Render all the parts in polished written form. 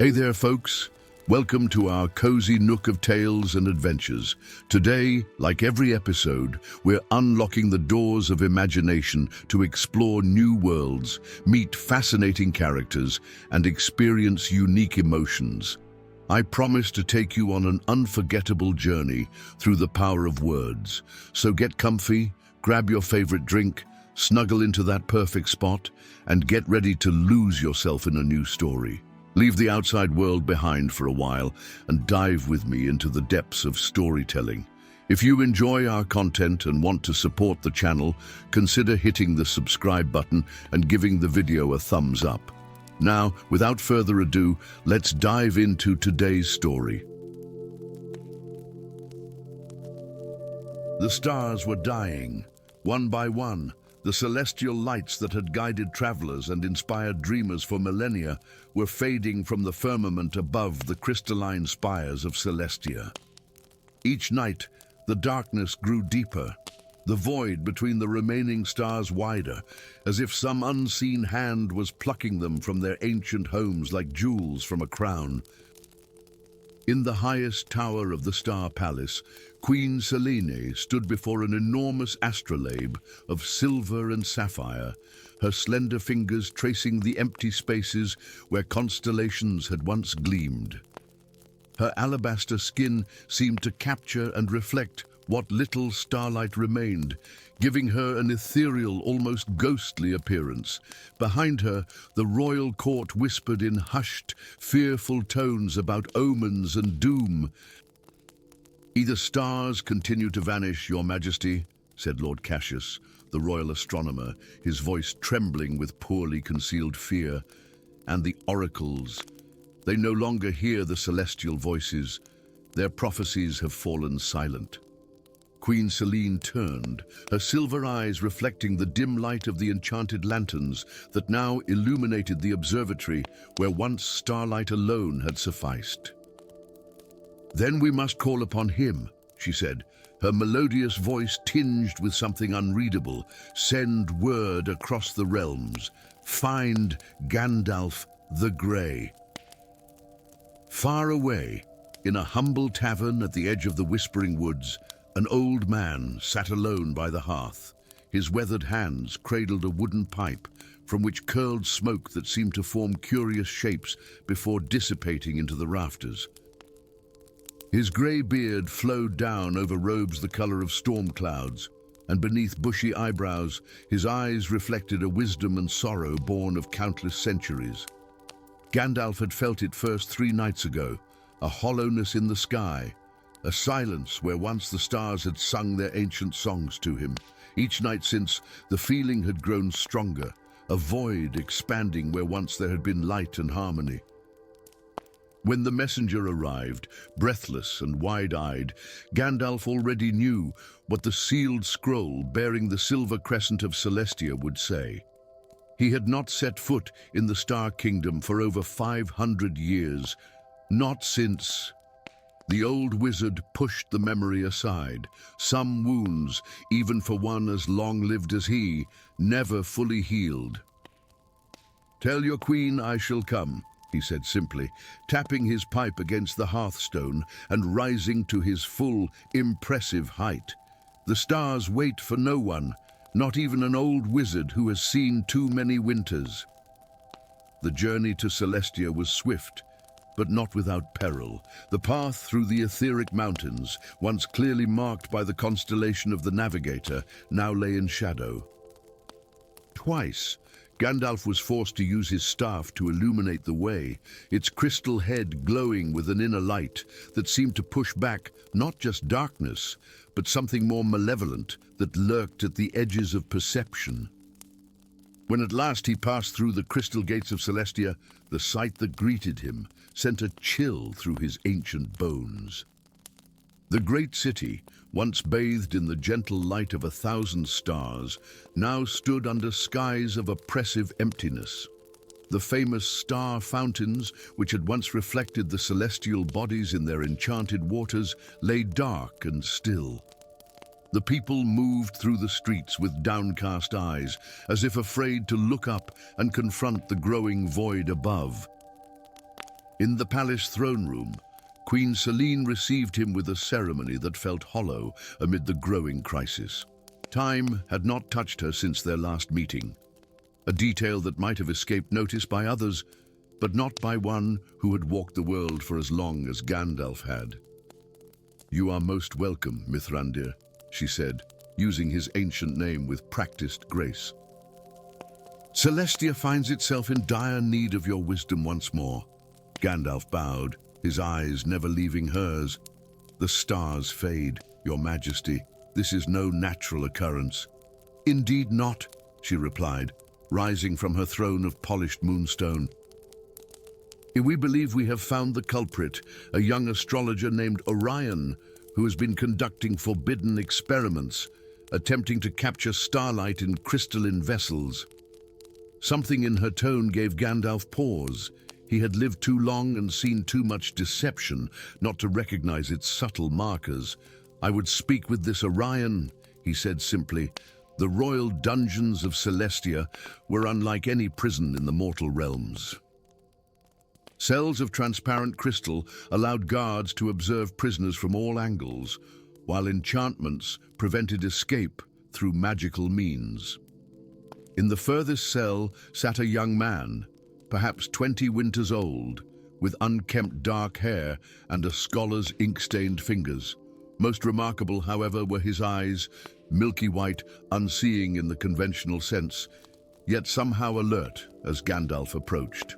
Hey there, folks. Welcome to our cozy nook of tales and adventures. Today, like every episode, we're unlocking the doors of imagination to explore new worlds, meet fascinating characters, and experience unique emotions. I promise to take you on an unforgettable journey through the power of words. So get comfy, grab your favorite drink, snuggle into that perfect spot, and get ready to lose yourself in a new story. Leave the outside world behind for a while and dive with me into the depths of storytelling. If you enjoy our content and want to support the channel, consider hitting the subscribe button and giving the video a thumbs up. Now, without further ado, let's dive into today's story. The stars were dying, one by one. The celestial lights that had guided travelers and inspired dreamers for millennia were fading from the firmament above the crystalline spires of Celestia. Each night, the darkness grew deeper, the void between the remaining stars wider, as if some unseen hand was plucking them from their ancient homes like jewels from a crown. In the highest tower of the Star Palace, Queen Selene stood before an enormous astrolabe of silver and sapphire, her slender fingers tracing the empty spaces where constellations had once gleamed. Her alabaster skin seemed to capture and reflect what little starlight remained, giving her an ethereal, almost ghostly appearance. Behind her, the royal court whispered in hushed, fearful tones about omens and doom. "The stars continue to vanish, Your Majesty," said Lord Cassius, the royal astronomer, his voice trembling with poorly concealed fear. "And the oracles, they no longer hear the celestial voices. Their prophecies have fallen silent." Queen Selene turned, her silver eyes reflecting the dim light of the enchanted lanterns that now illuminated the observatory where once starlight alone had sufficed. "Then we must call upon him," she said, her melodious voice tinged with something unreadable. "Send word across the realms. Find Gandalf the Grey." Far away, in a humble tavern at the edge of the Whispering Woods, an old man sat alone by the hearth. His weathered hands cradled a wooden pipe from which curled smoke that seemed to form curious shapes before dissipating into the rafters. His grey beard flowed down over robes the color of storm clouds, and beneath bushy eyebrows, his eyes reflected a wisdom and sorrow born of countless centuries. Gandalf had felt it first 3 nights ago, a hollowness in the sky, a silence where once the stars had sung their ancient songs to him. Each night since, the feeling had grown stronger, a void expanding where once there had been light and harmony. When the messenger arrived, breathless and wide-eyed, Gandalf already knew what the sealed scroll bearing the silver crescent of Celestia would say. He had not set foot in the Star Kingdom for over 500 years, not since... The old wizard pushed the memory aside. Some wounds, even for one as long-lived as he, never fully healed. "Tell your queen I shall come," he said simply, tapping his pipe against the hearthstone and rising to his full, impressive height. "The stars wait for no one, not even an old wizard who has seen too many winters." The journey to Celestia was swift, but not without peril. The path through the etheric mountains, once clearly marked by the constellation of the Navigator, now lay in shadow. Twice, Gandalf was forced to use his staff to illuminate the way, its crystal head glowing with an inner light that seemed to push back not just darkness, but something more malevolent that lurked at the edges of perception. When at last he passed through the crystal gates of Celestia, the sight that greeted him sent a chill through his ancient bones. The great city, once bathed in the gentle light of 1,000 stars, now stood under skies of oppressive emptiness. The famous star fountains, which had once reflected the celestial bodies in their enchanted waters, lay dark and still. The people moved through the streets with downcast eyes, as if afraid to look up and confront the growing void above. In the palace throne room, Queen Selene received him with a ceremony that felt hollow amid the growing crisis. Time had not touched her since their last meeting, a detail that might have escaped notice by others, but not by one who had walked the world for as long as Gandalf had. "You are most welcome, Mithrandir," she said, using his ancient name with practiced grace. "Celestia finds itself in dire need of your wisdom once more." Gandalf bowed, his eyes never leaving hers. "The stars fade, your majesty. This is no natural occurrence." "Indeed not," she replied, rising from her throne of polished moonstone. "We believe we have found the culprit, a young astrologer named Orion, who has been conducting forbidden experiments, attempting to capture starlight in crystalline vessels." Something in her tone gave Gandalf pause. He had lived too long and seen too much deception not to recognize its subtle markers. "I would speak with this Orion," he said simply. "The royal dungeons of Celestia were unlike any prison in the mortal realms. Cells of transparent crystal allowed guards to observe prisoners from all angles, while enchantments prevented escape through magical means. In the furthest cell sat a young man, perhaps 20 winters old, with unkempt dark hair and a scholar's ink-stained fingers. Most remarkable, however, were his eyes, milky white, unseeing in the conventional sense, yet somehow alert as Gandalf approached.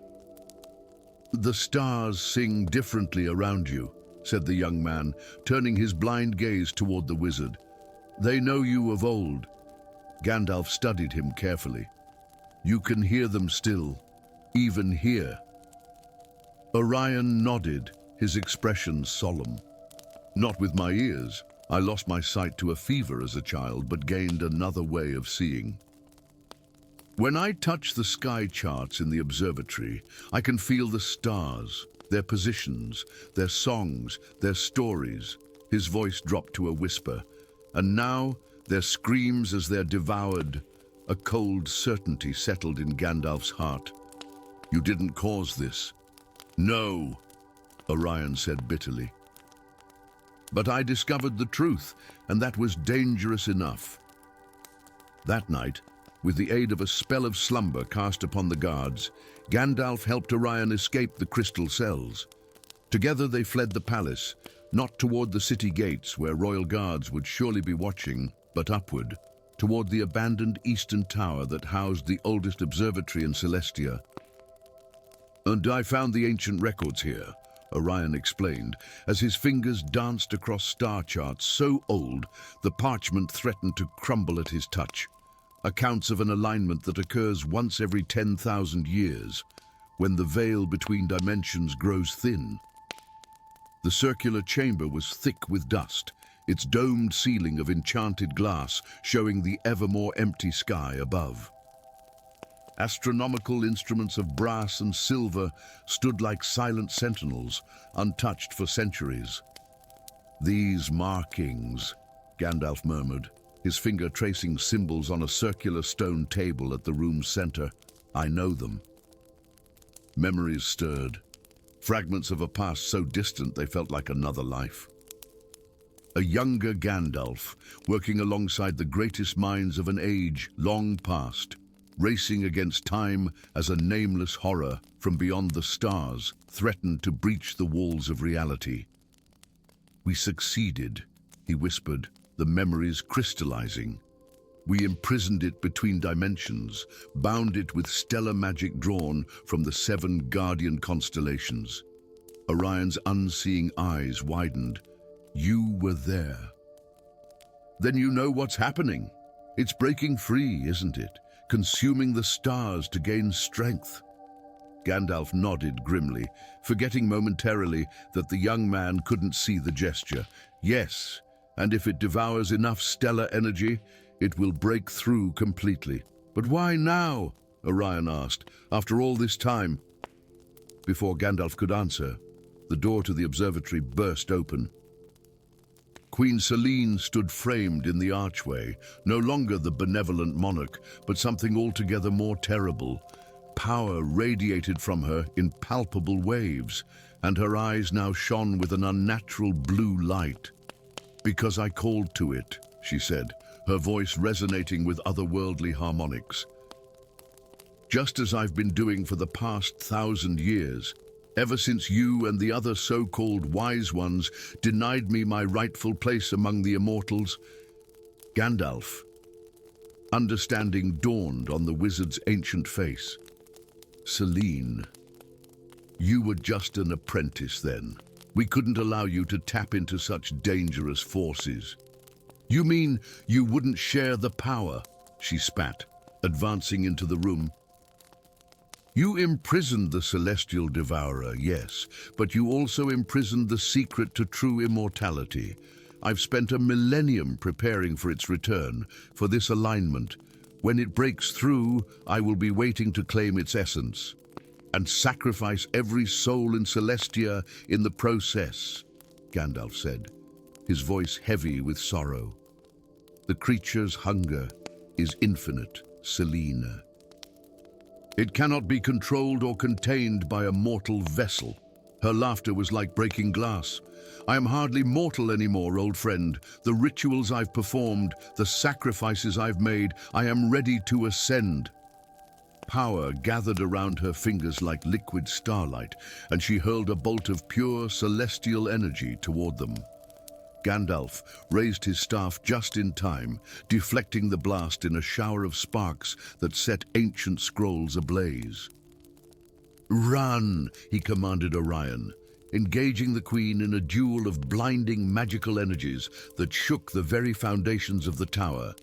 "The stars sing differently around you," said the young man, turning his blind gaze toward the wizard. "They know you of old." Gandalf studied him carefully. "You can hear them still, even here." Orion nodded, his expression solemn. "Not with my ears. I lost my sight to a fever as a child, but gained another way of seeing. When I touch the sky charts in the observatory, I can feel the stars, their positions, their songs, their stories." His voice dropped to a whisper. "And now, their screams as they're devoured." A cold certainty settled in Gandalf's heart. "You didn't cause this." "No," Orion said bitterly. "But I discovered the truth, and that was dangerous enough." That night, with the aid of a spell of slumber cast upon the guards, Gandalf helped Orion escape the crystal cells. Together they fled the palace, not toward the city gates where royal guards would surely be watching, but upward, toward the abandoned eastern tower that housed the oldest observatory in Celestia. "And I found the ancient records here," Orion explained, as his fingers danced across star charts so old the parchment threatened to crumble at his touch. Accounts of an alignment that occurs once every 10,000 years, when the veil between dimensions grows thin. The circular chamber was thick with dust, its domed ceiling of enchanted glass showing the ever more empty sky above. Astronomical instruments of brass and silver stood like silent sentinels, untouched for centuries. "These markings," Gandalf murmured, his finger tracing symbols on a circular stone table at the room's center. "I know them." Memories stirred, fragments of a past so distant they felt like another life. A younger Gandalf, working alongside the greatest minds of an age long past, racing against time as a nameless horror from beyond the stars threatened to breach the walls of reality. "We succeeded," he whispered, the memories crystallizing. "We imprisoned it between dimensions, bound it with stellar magic drawn from the 7 guardian constellations." Orion's unseeing eyes widened. "You were there." "Then you know what's happening. It's breaking free, isn't it? Consuming the stars to gain strength." Gandalf nodded grimly, forgetting momentarily that the young man couldn't see the gesture. "Yes, and if it devours enough stellar energy, it will break through completely." "But why now?" Orion asked. "After all this time?" Before Gandalf could answer, the door to the observatory burst open. Queen Selene stood framed in the archway, no longer the benevolent monarch, but something altogether more terrible. Power radiated from her in palpable waves, and her eyes now shone with an unnatural blue light. "Because I called to it," she said, her voice resonating with otherworldly harmonics. "Just as I've been doing for the past 1,000 years, ever since you and the other so-called wise ones denied me my rightful place among the immortals." Gandalf. Understanding dawned on the wizard's ancient face. "Selene, you were just an apprentice then. We couldn't allow you to tap into such dangerous forces." "You mean you wouldn't share the power?" she spat, advancing into the room. "You imprisoned the celestial devourer, yes, but you also imprisoned the secret to true immortality. I've spent a millennium preparing for its return, for this alignment. When it breaks through, I will be waiting to claim its essence and sacrifice every soul in Celestia in the process," Gandalf said, his voice heavy with sorrow. "The creature's hunger is infinite, Selene. It cannot be controlled or contained by a mortal vessel." Her laughter was like breaking glass. "I am hardly mortal anymore, old friend. The rituals I've performed, the sacrifices I've made, I am ready to ascend." Power gathered around her fingers like liquid starlight, and she hurled a bolt of pure celestial energy toward them. Gandalf raised his staff just in time, deflecting the blast in a shower of sparks that set ancient scrolls ablaze. "Run!" he commanded Orion, engaging the Queen in a duel of blinding magical energies that shook the very foundations of the tower.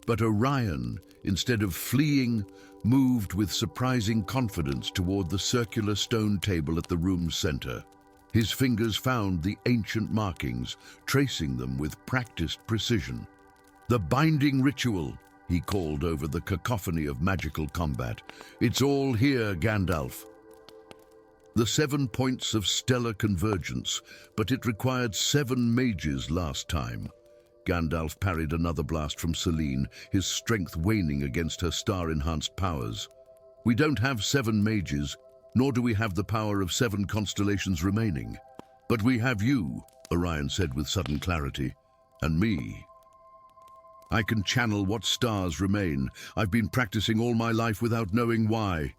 But Orion, instead of fleeing, moved with surprising confidence toward the circular stone table at the room's center. His fingers found the ancient markings, tracing them with practiced precision. "The binding ritual," he called over the cacophony of magical combat. "It's all here, Gandalf." The 7 points of stellar convergence, but it required 7 mages last time. Gandalf parried another blast from Selene, his strength waning against her star-enhanced powers. "We don't have 7 mages, nor do we have the power of 7 constellations remaining. But we have you," Orion said with sudden clarity, "and me. I can channel what stars remain. I've been practicing all my life without knowing why."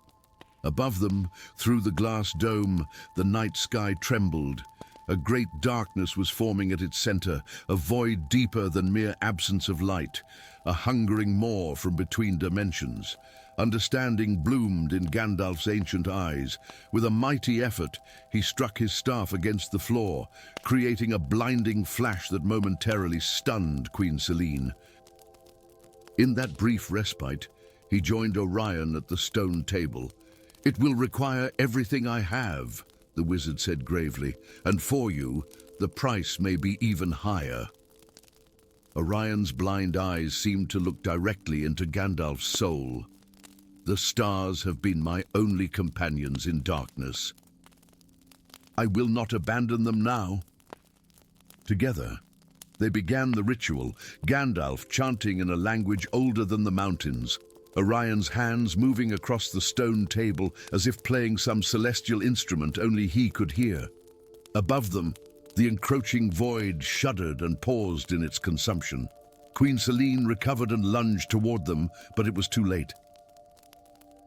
Above them, through the glass dome, the night sky trembled. A great darkness was forming at its center, a void deeper than mere absence of light, a hungering maw from between dimensions. Understanding bloomed in Gandalf's ancient eyes. With a mighty effort, he struck his staff against the floor, creating a blinding flash that momentarily stunned Queen Selene. In that brief respite, he joined Orion at the stone table. "It will require everything I have," the wizard said gravely, "and for you, the price may be even higher." Orion's blind eyes seemed to look directly into Gandalf's soul. "The stars have been my only companions in darkness. I will not abandon them now." Together, they began the ritual, Gandalf chanting in a language older than the mountains, Orion's hands moving across the stone table as if playing some celestial instrument only he could hear. Above them, the encroaching void shuddered and paused in its consumption. Queen Selene recovered and lunged toward them, but it was too late.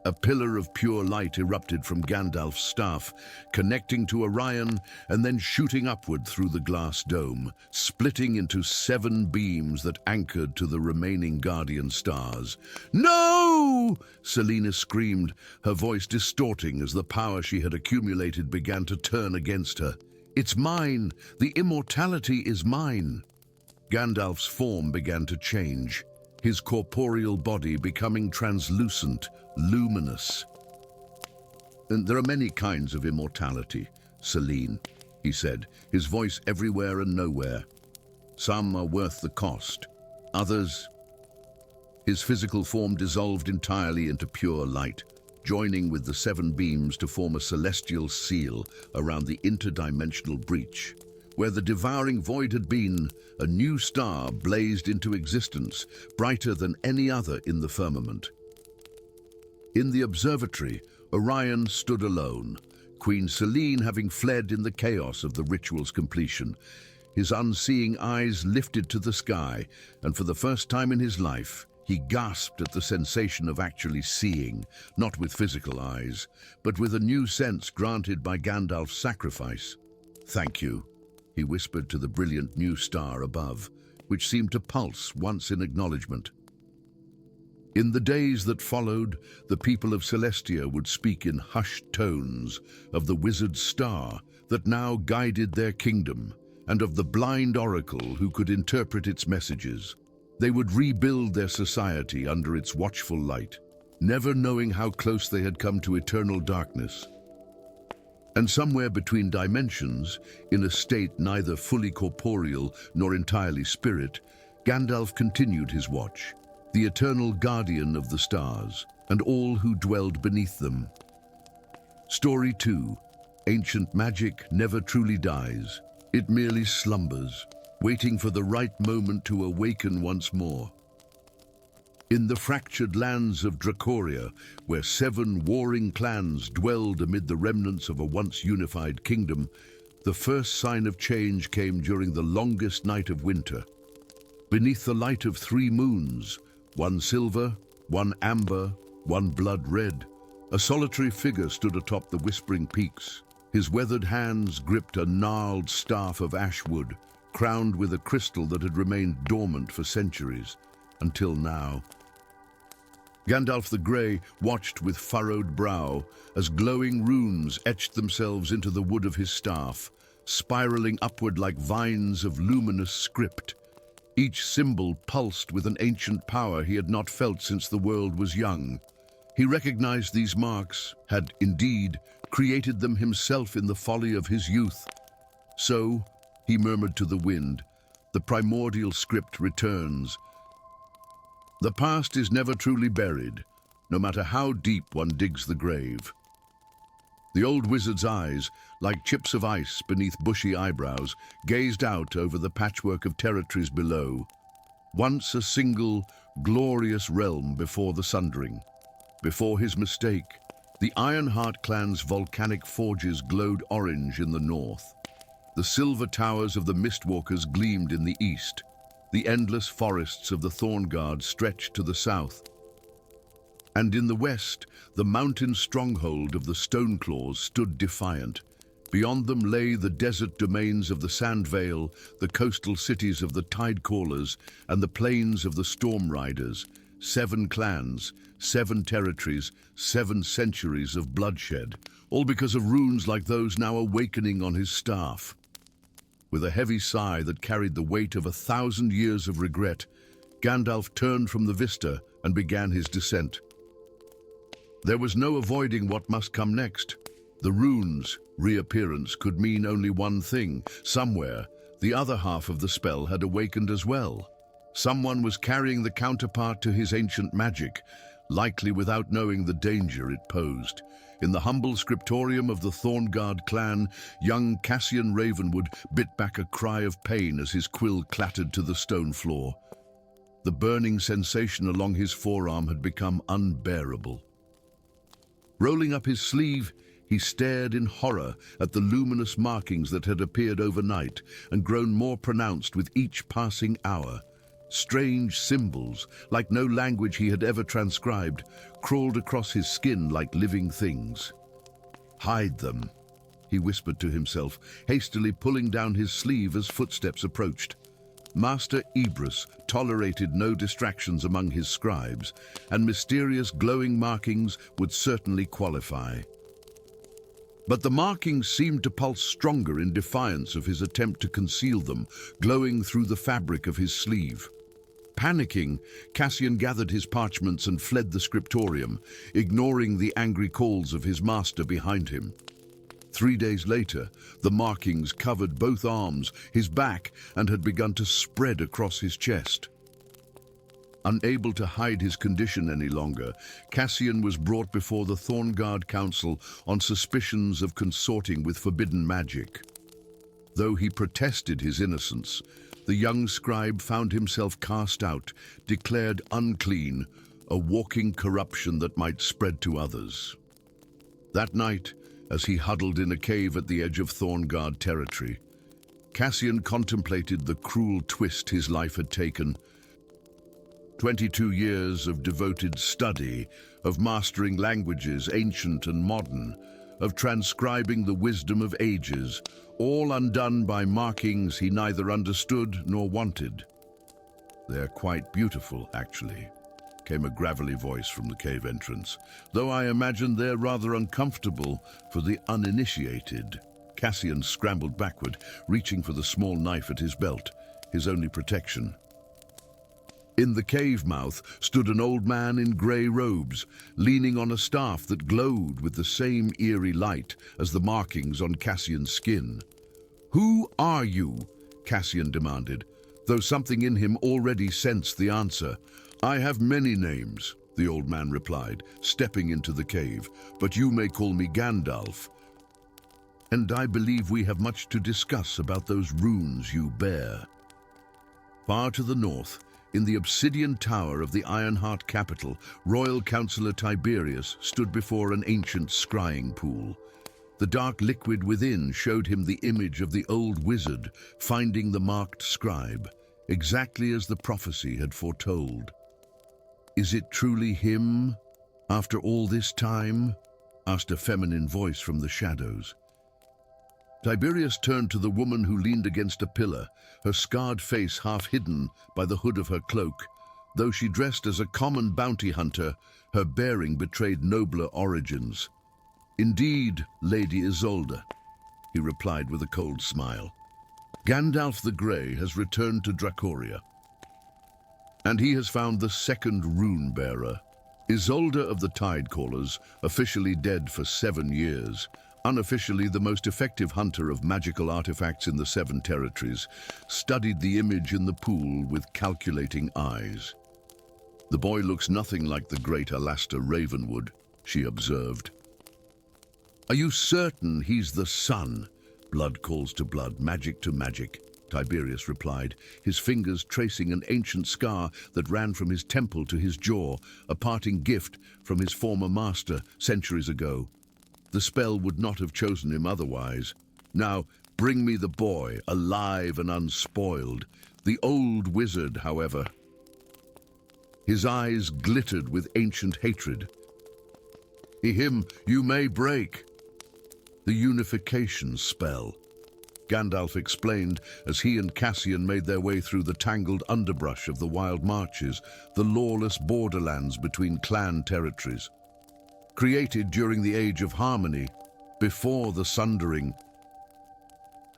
A pillar of pure light erupted from Gandalf's staff, connecting to Orion and then shooting upward through the glass dome, splitting into 7 beams that anchored to the remaining guardian stars. "No!" Selena screamed, her voice distorting as the power she had accumulated began to turn against her. "It's mine! The immortality is mine!" Gandalf's form began to change, his corporeal body becoming translucent, luminous. "And there are many kinds of immortality, Selene," he said, his voice everywhere and nowhere. "Some are worth the cost. Others—" His physical form dissolved entirely into pure light, joining with the 7 beams to form a celestial seal around the interdimensional breach. Where the devouring void had been, a new star blazed into existence, brighter than any other in the firmament. In the observatory, Orion stood alone, Queen Selene having fled in the chaos of the ritual's completion. His unseeing eyes lifted to the sky, and for the first time in his life, he gasped at the sensation of actually seeing, not with physical eyes, but with a new sense granted by Gandalf's sacrifice. "Thank you," he whispered to the brilliant new star above, which seemed to pulse once in acknowledgement. In the days that followed, the people of Celestia would speak in hushed tones of the wizard star that now guided their kingdom, and of the blind oracle who could interpret its messages. They would rebuild their society under its watchful light, never knowing how close they had come to eternal darkness. And somewhere between dimensions, in a state neither fully corporeal nor entirely spirit, Gandalf continued his watch, the eternal guardian of the stars and all who dwelled beneath them. Story 2. Ancient magic never truly dies. It merely slumbers, waiting for the right moment to awaken once more. In the fractured lands of Dracoria, where 7 warring clans dwelled amid the remnants of a once unified kingdom, the first sign of change came during the longest night of winter. Beneath the light of 3 moons, one silver, one amber, one blood red, a solitary figure stood atop the whispering peaks. His weathered hands gripped a gnarled staff of ash wood, crowned with a crystal that had remained dormant for centuries, until now. Gandalf the Grey watched with furrowed brow as glowing runes etched themselves into the wood of his staff, spiraling upward like vines of luminous script. Each symbol pulsed with an ancient power he had not felt since the world was young. He recognized these marks, had indeed created them himself in the folly of his youth. So, he murmured to the wind, the primordial script returns. The past is never truly buried, no matter how deep one digs the grave. The old wizard's eyes, like chips of ice beneath bushy eyebrows, gazed out over the patchwork of territories below. Once a single, glorious realm before the sundering. Before his mistake, the Ironheart clan's volcanic forges glowed orange in the north. The silver towers of the Mistwalkers gleamed in the east. The endless forests of the Thornguard stretched to the south. And in the west, the mountain stronghold of the Stoneclaws stood defiant. Beyond them lay the desert domains of the Sandvale, the coastal cities of the Tidecallers, and the plains of the Storm Riders. 7 clans, 7 territories, 7 centuries of bloodshed, all because of runes like those now awakening on his staff. With a heavy sigh that carried the weight of 1,000 years of regret, Gandalf turned from the vista and began his descent. There was no avoiding what must come next. The runes' reappearance could mean only one thing. Somewhere, the other half of the spell had awakened as well. Someone was carrying the counterpart to his ancient magic, likely without knowing the danger it posed. In the humble scriptorium of the Thornguard clan, young Cassian Ravenwood bit back a cry of pain as his quill clattered to the stone floor. The burning sensation along his forearm had become unbearable. Rolling up his sleeve, he stared in horror at the luminous markings that had appeared overnight and grown more pronounced with each passing hour. Strange symbols, like no language he had ever transcribed, crawled across his skin like living things. "Hide them," he whispered to himself, hastily pulling down his sleeve as footsteps approached. Master Ebrus tolerated no distractions among his scribes, and mysterious glowing markings would certainly qualify. But the markings seemed to pulse stronger in defiance of his attempt to conceal them, glowing through the fabric of his sleeve. Panicking, Cassian gathered his parchments and fled the scriptorium, ignoring the angry calls of his master behind him. 3 days later, the markings covered both arms, his back, and had begun to spread across his chest. Unable to hide his condition any longer, Cassian was brought before the Thornguard Council on suspicions of consorting with forbidden magic. Though he protested his innocence, the young scribe found himself cast out, declared unclean, a walking corruption that might spread to others. That night, as he huddled in a cave at the edge of Thorngard territory, Cassian contemplated the cruel twist his life had taken. 22 years of devoted study, of mastering languages, ancient and modern, of transcribing the wisdom of ages, all undone by markings he neither understood nor wanted. "They're quite beautiful, actually," came a gravelly voice from the cave entrance, "though I imagine they're rather uncomfortable for the uninitiated." Cassian scrambled backward, reaching for the small knife at his belt, his only protection. In the cave mouth stood an old man in grey robes, leaning on a staff that glowed with the same eerie light as the markings on Cassian's skin. "Who are you?" Cassian demanded, though something in him already sensed the answer. "I have many names," the old man replied, stepping into the cave, "but you may call me Gandalf. And I believe we have much to discuss about those runes you bear." Far to the north, in the obsidian tower of the Ironheart capital, Royal Councillor Tiberius stood before an ancient scrying pool. The dark liquid within showed him the image of the old wizard finding the marked scribe, exactly as the prophecy had foretold. "Is it truly him, after all this time?" asked a feminine voice from the shadows. Tiberius turned to the woman who leaned against a pillar, her scarred face half hidden by the hood of her cloak. Though she dressed as a common bounty hunter, her bearing betrayed nobler origins. "Indeed, Lady Isolde," he replied with a cold smile. "Gandalf the Grey has returned to Dracoria, and he has found the second rune-bearer. Isolde of the Tidecallers, officially dead for 7 years, unofficially the most effective hunter of magical artifacts in the 7 territories, studied the image in the pool with calculating eyes. The boy looks nothing like the great Alastair Ravenwood," she observed. "Are you certain he's the son?" "Blood calls to blood, magic to magic," Tiberius replied, his fingers tracing an ancient scar that ran from his temple to his jaw, a parting gift from his former master centuries ago. The spell would not have chosen him otherwise. "Now, bring me the boy, alive and unspoiled." The old wizard, however, his eyes glittered with ancient hatred. "Him you may break." "The unification spell," Gandalf explained as he and Cassian made their way through the tangled underbrush of the Wild Marches, the lawless borderlands between clan territories. Created during the Age of Harmony, before the Sundering.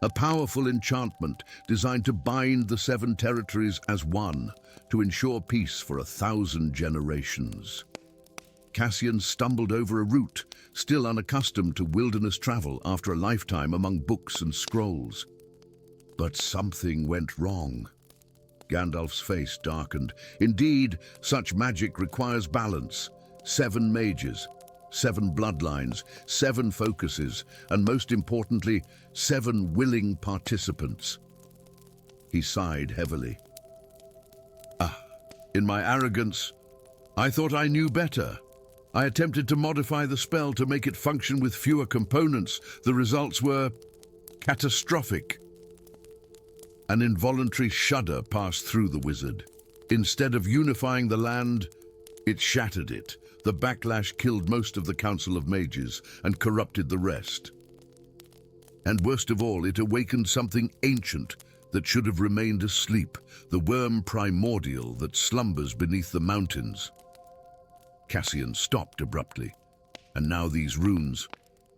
A powerful enchantment designed to bind the 7 territories as one, to ensure peace for 1,000 generations. Cassian stumbled over a route, still unaccustomed to wilderness travel after a lifetime among books and scrolls. But something went wrong. Gandalf's face darkened. Indeed, such magic requires balance. 7 mages, 7 bloodlines, 7 focuses, and most importantly, 7 willing participants. He sighed heavily. In my arrogance, I thought I knew better. I attempted to modify the spell to make it function with fewer components. The results were catastrophic." An involuntary shudder passed through the wizard. Instead of unifying the land, it shattered it. The backlash killed most of the Council of Mages and corrupted the rest. And worst of all, it awakened something ancient that should have remained asleep, the worm primordial that slumbers beneath the mountains. Cassian stopped abruptly. "And now these runes,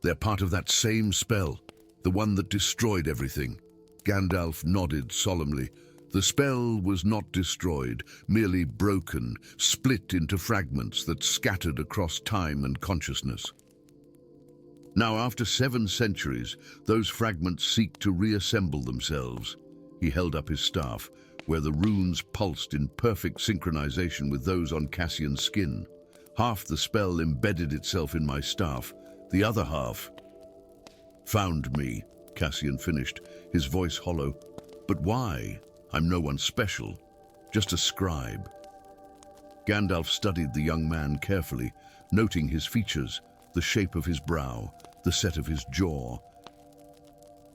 they're part of that same spell, the one that destroyed everything." Gandalf nodded solemnly. The spell was not destroyed, merely broken, split into fragments that scattered across time and consciousness. Now, after 7 centuries, those fragments seek to reassemble themselves. He held up his staff, where the runes pulsed in perfect synchronization with those on Cassian's skin. Half the spell embedded itself in my staff, the other half found me, Cassian finished, his voice hollow. "But why? I'm no one special, just a scribe." Gandalf studied the young man carefully, noting his features, the shape of his brow, the set of his jaw.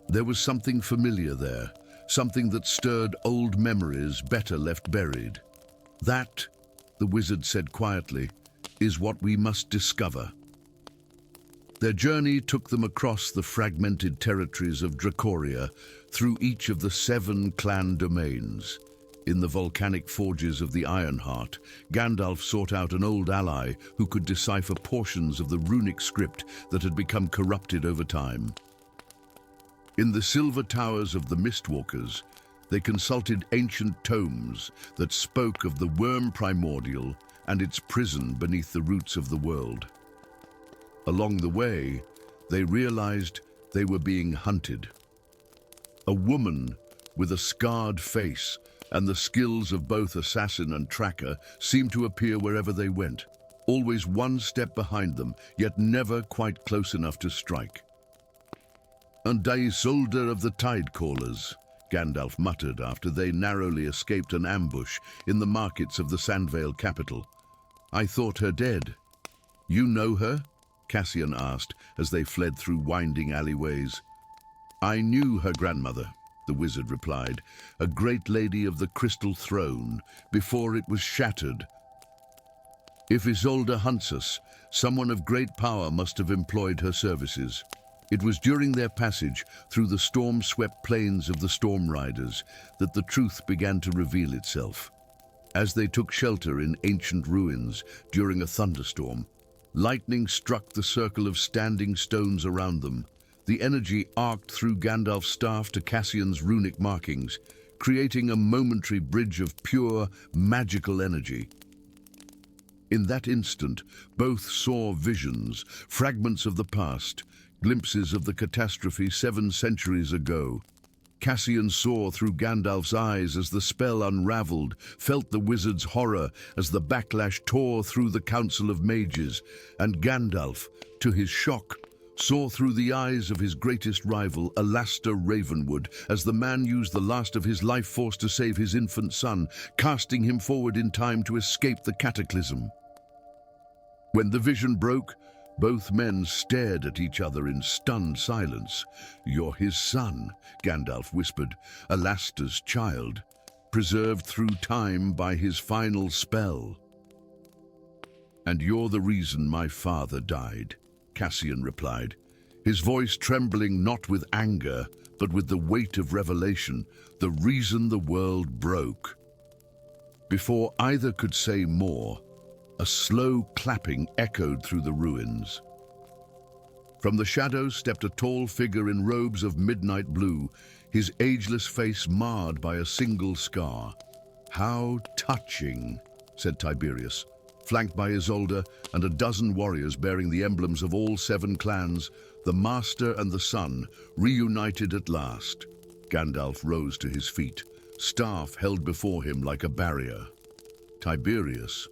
There was something familiar there, something that stirred old memories better left buried. That, the wizard said quietly, is what we must discover. Their journey took them across the fragmented territories of Dracoria, through each of the 7 clan domains. In the volcanic forges of the Ironheart, Gandalf sought out an old ally who could decipher portions of the runic script that had become corrupted over time. In the silver towers of the Mistwalkers, they consulted ancient tomes that spoke of the worm primordial and its prison beneath the roots of the world. Along the way, they realized they were being hunted. A woman with a scarred face and the skills of both assassin and tracker seemed to appear wherever they went, always one step behind them, yet never quite close enough to strike. "And Isolde of the Tidecallers," Gandalf muttered after they narrowly escaped an ambush in the markets of the Sandvale capital. "I thought her dead." "You know her?" Cassian asked as they fled through winding alleyways. "I knew her grandmother," the wizard replied, "a great lady of the Crystal Throne, before it was shattered. If Isolde hunts us, someone of great power must have employed her services." It was during their passage through the storm-swept plains of the Storm Riders that the truth began to reveal itself. As they took shelter in ancient ruins during a thunderstorm, lightning struck the circle of standing stones around them. The energy arced through Gandalf's staff to Cassian's runic markings, creating a momentary bridge of pure, magical energy. In that instant, both saw visions, fragments of the past, glimpses of the catastrophe 7 centuries ago. Cassian saw through Gandalf's eyes as the spell unraveled, felt the wizard's horror as the backlash tore through the Council of Mages, and Gandalf, to his shock, saw through the eyes of his greatest rival, Alastair Ravenwood, as the man used the last of his life force to save his infant son, casting him forward in time to escape the cataclysm. When the vision broke, both men stared at each other in stunned silence. "You're his son," Gandalf whispered, "Alastair's child, preserved through time by his final spell." "And you're the reason my father died," Cassian replied, his voice trembling not with anger, but with the weight of revelation, "the reason the world broke." Before either could say more, a slow clapping echoed through the ruins. From the shadows stepped a tall figure in robes of midnight blue, his ageless face marred by a single scar. "How touching," said Tiberius. Flanked by Isolde and a dozen warriors bearing the emblems of all 7 clans, the Master and the Son reunited at last. Gandalf rose to his feet, staff held before him like a barrier. "Tiberius,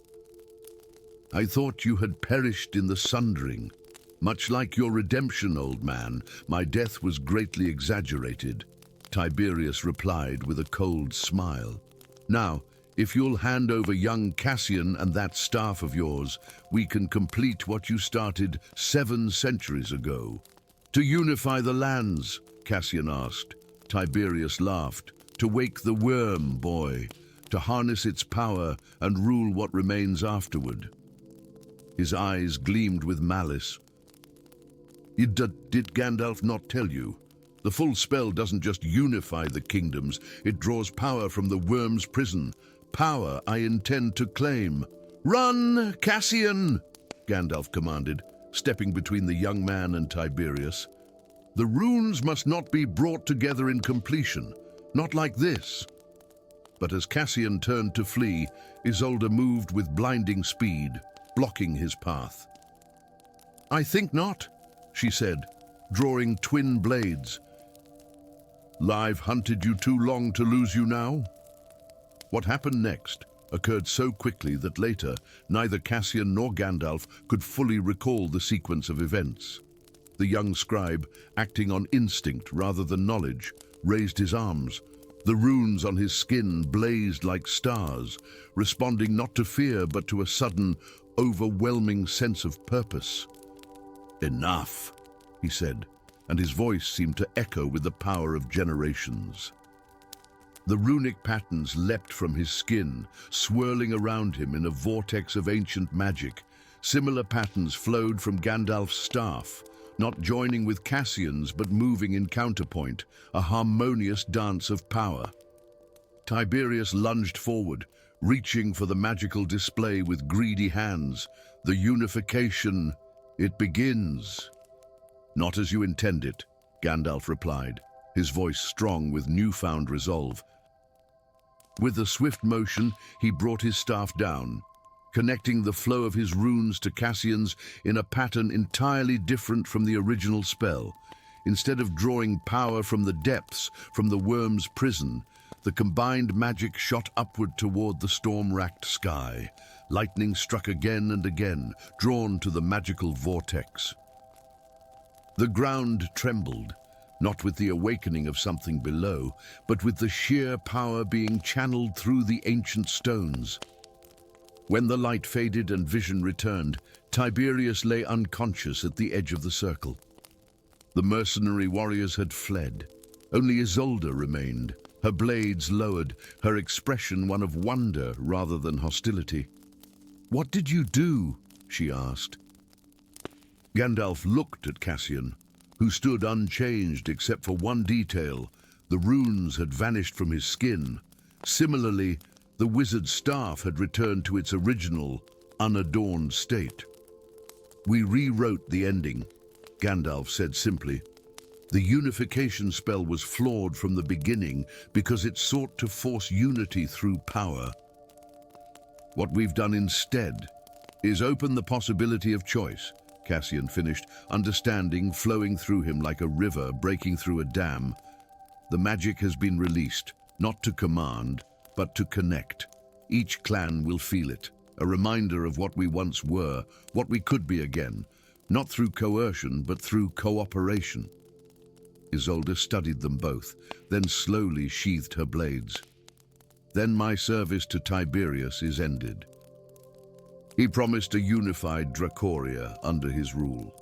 I thought you had perished in the sundering. Much like your redemption, old man, my death was greatly exaggerated," Tiberius replied with a cold smile. "Now, if you'll hand over young Cassian and that staff of yours, we can complete what you started 7 centuries ago." "To unify the lands," Cassian asked. Tiberius laughed. "To wake the worm, boy. To harness its power and rule what remains afterward." His eyes gleamed with malice. Did Gandalf not tell you? The full spell doesn't just unify the kingdoms, it draws power from the worm's prison. Power I intend to claim. "Run, Cassian!" Gandalf commanded, stepping between the young man and Tiberius. "The runes must not be brought together in completion, not like this." But as Cassian turned to flee, Isolde moved with blinding speed, blocking his path. "I think not," she said, drawing twin blades. "I've hunted you too long to lose you now?" What happened next occurred so quickly that later neither Cassian nor Gandalf could fully recall the sequence of events. The young scribe, acting on instinct rather than knowledge, raised his arms. The runes on his skin blazed like stars, responding not to fear but to a sudden, overwhelming sense of purpose. Enough, he said, and his voice seemed to echo with the power of generations. The runic patterns leapt from his skin, swirling around him in a vortex of ancient magic. Similar patterns flowed from Gandalf's staff, not joining with Cassian's but moving in counterpoint, a harmonious dance of power. Tiberius lunged forward, reaching for the magical display with greedy hands. The unification, it begins. Not as you intend it, Gandalf replied, his voice strong with newfound resolve. With a swift motion, he brought his staff down, connecting the flow of his runes to Cassian's in a pattern entirely different from the original spell. Instead of drawing power from the depths, from the worm's prison, the combined magic shot upward toward the storm-racked sky. Lightning struck again and again, drawn to the magical vortex. The ground trembled, not with the awakening of something below, but with the sheer power being channeled through the ancient stones. When the light faded and vision returned, Tiberius lay unconscious at the edge of the circle. The mercenary warriors had fled. Only Isolde remained, her blades lowered, her expression one of wonder rather than hostility. "What did you do?" she asked. Gandalf looked at Cassian, who stood unchanged except for one detail. The runes had vanished from his skin. Similarly, the wizard's staff had returned to its original, unadorned state. "We rewrote the ending," Gandalf said simply. "The unification spell was flawed from the beginning because it sought to force unity through power. What we've done instead is open the possibility of choice," Cassian finished, understanding flowing through him like a river breaking through a dam. "The magic has been released, not to command, but to connect. Each clan will feel it, a reminder of what we once were, what we could be again, not through coercion, but through cooperation." Isolde studied them both, then slowly sheathed her blades. "Then my service to Tiberius is ended." He promised a unified Dracoria under his rule.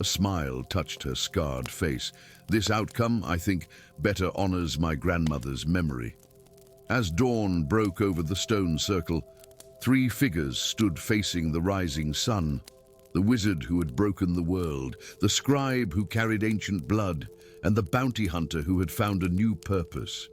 A smile touched her scarred face. "This outcome, I think, better honors my grandmother's memory." As dawn broke over the stone circle, 3 figures stood facing the rising sun. The wizard who had broken the world, the scribe who carried ancient blood, and the bounty hunter who had found a new purpose.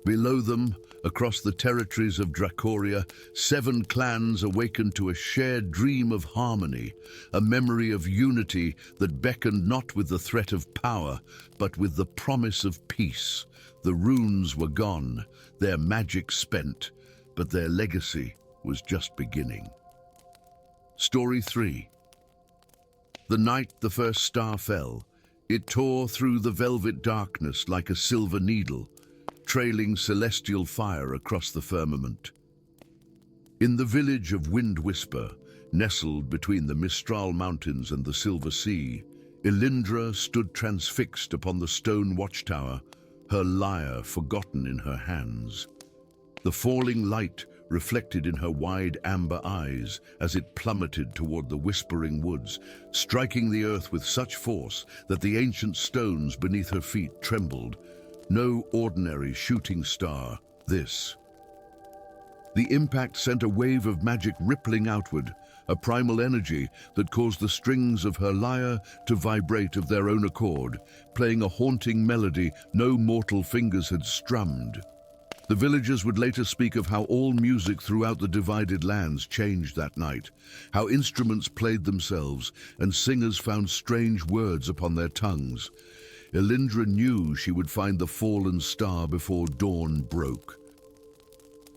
Below them, across the territories of Dracoria, 7 clans awakened to a shared dream of harmony, a memory of unity that beckoned not with the threat of power, but with the promise of peace. The runes were gone, their magic spent, but their legacy was just beginning. Story 3. The night the first star fell, it tore through the velvet darkness like a silver needle, trailing celestial fire across the firmament. In the village of Wind Whisper, nestled between the Mistral Mountains and the Silver Sea, Elindra stood transfixed upon the stone watchtower, her lyre forgotten in her hands. The falling light reflected in her wide amber eyes as it plummeted toward the whispering woods, striking the earth with such force that the ancient stones beneath her feet trembled. No ordinary shooting star, this. The impact sent a wave of magic rippling outward, a primal energy that caused the strings of her lyre to vibrate of their own accord, playing a haunting melody no mortal fingers had strummed. The villagers would later speak of how all music throughout the divided lands changed that night, how instruments played themselves and singers found strange words upon their tongues. Elindra knew she would find the fallen star before dawn broke.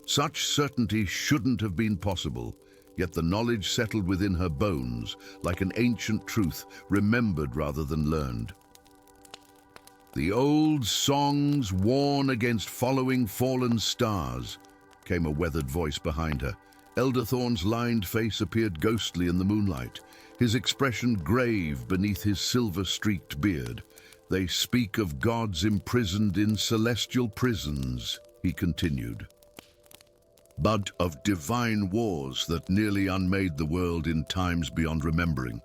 Such certainty shouldn't have been possible, yet the knowledge settled within her bones, like an ancient truth, remembered rather than learned. "The old songs warn against following fallen stars," came a weathered voice behind her. Elderthorn's lined face appeared ghostly in the moonlight, his expression grave beneath his silver-streaked beard. "They speak of gods imprisoned in celestial prisons," he continued, "but of divine wars that nearly unmade the world in times beyond remembering.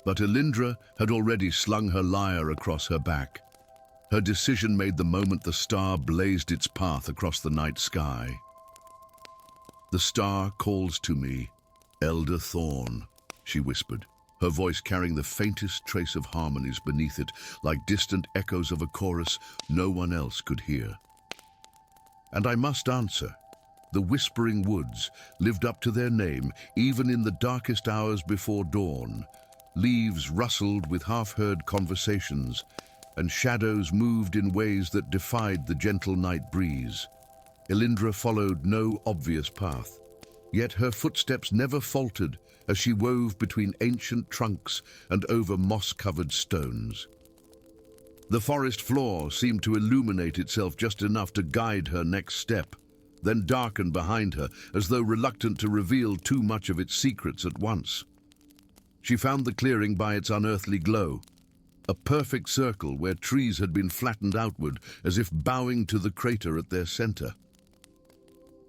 But Elindra had already slung her lyre across her back. Her decision made the moment the star blazed its path across the night sky. "The star calls to me, Elder Thorn," she whispered, her voice carrying the faintest trace of harmonies beneath it, like distant echoes of a chorus no one else could hear. And I must answer. The Whispering Woods lived up to their name, even in the darkest hours before dawn. Leaves rustled with half-heard conversations, and shadows moved in ways that defied the gentle night breeze. Elindra followed no obvious path, yet her footsteps never faltered as she wove between ancient trunks and over moss-covered stones. The forest floor seemed to illuminate itself just enough to guide her next step, then darken behind her as though reluctant to reveal too much of its secrets at once. She found the clearing by its unearthly glow, a perfect circle where trees had been flattened outward as if bowing to the crater at their center.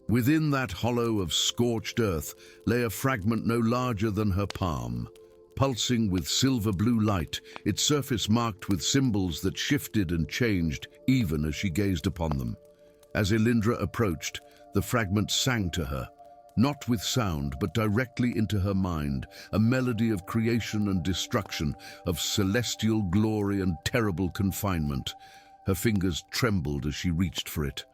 Within that hollow of scorched earth lay a fragment no larger than her palm, pulsing with silver-blue light, its surface marked with symbols that shifted and changed even as she gazed upon them. As Elindra approached, the fragment sang to her, not with sound, but directly into her mind, a melody of creation and destruction, of celestial glory and terrible confinement. Her fingers trembled as she reached for it.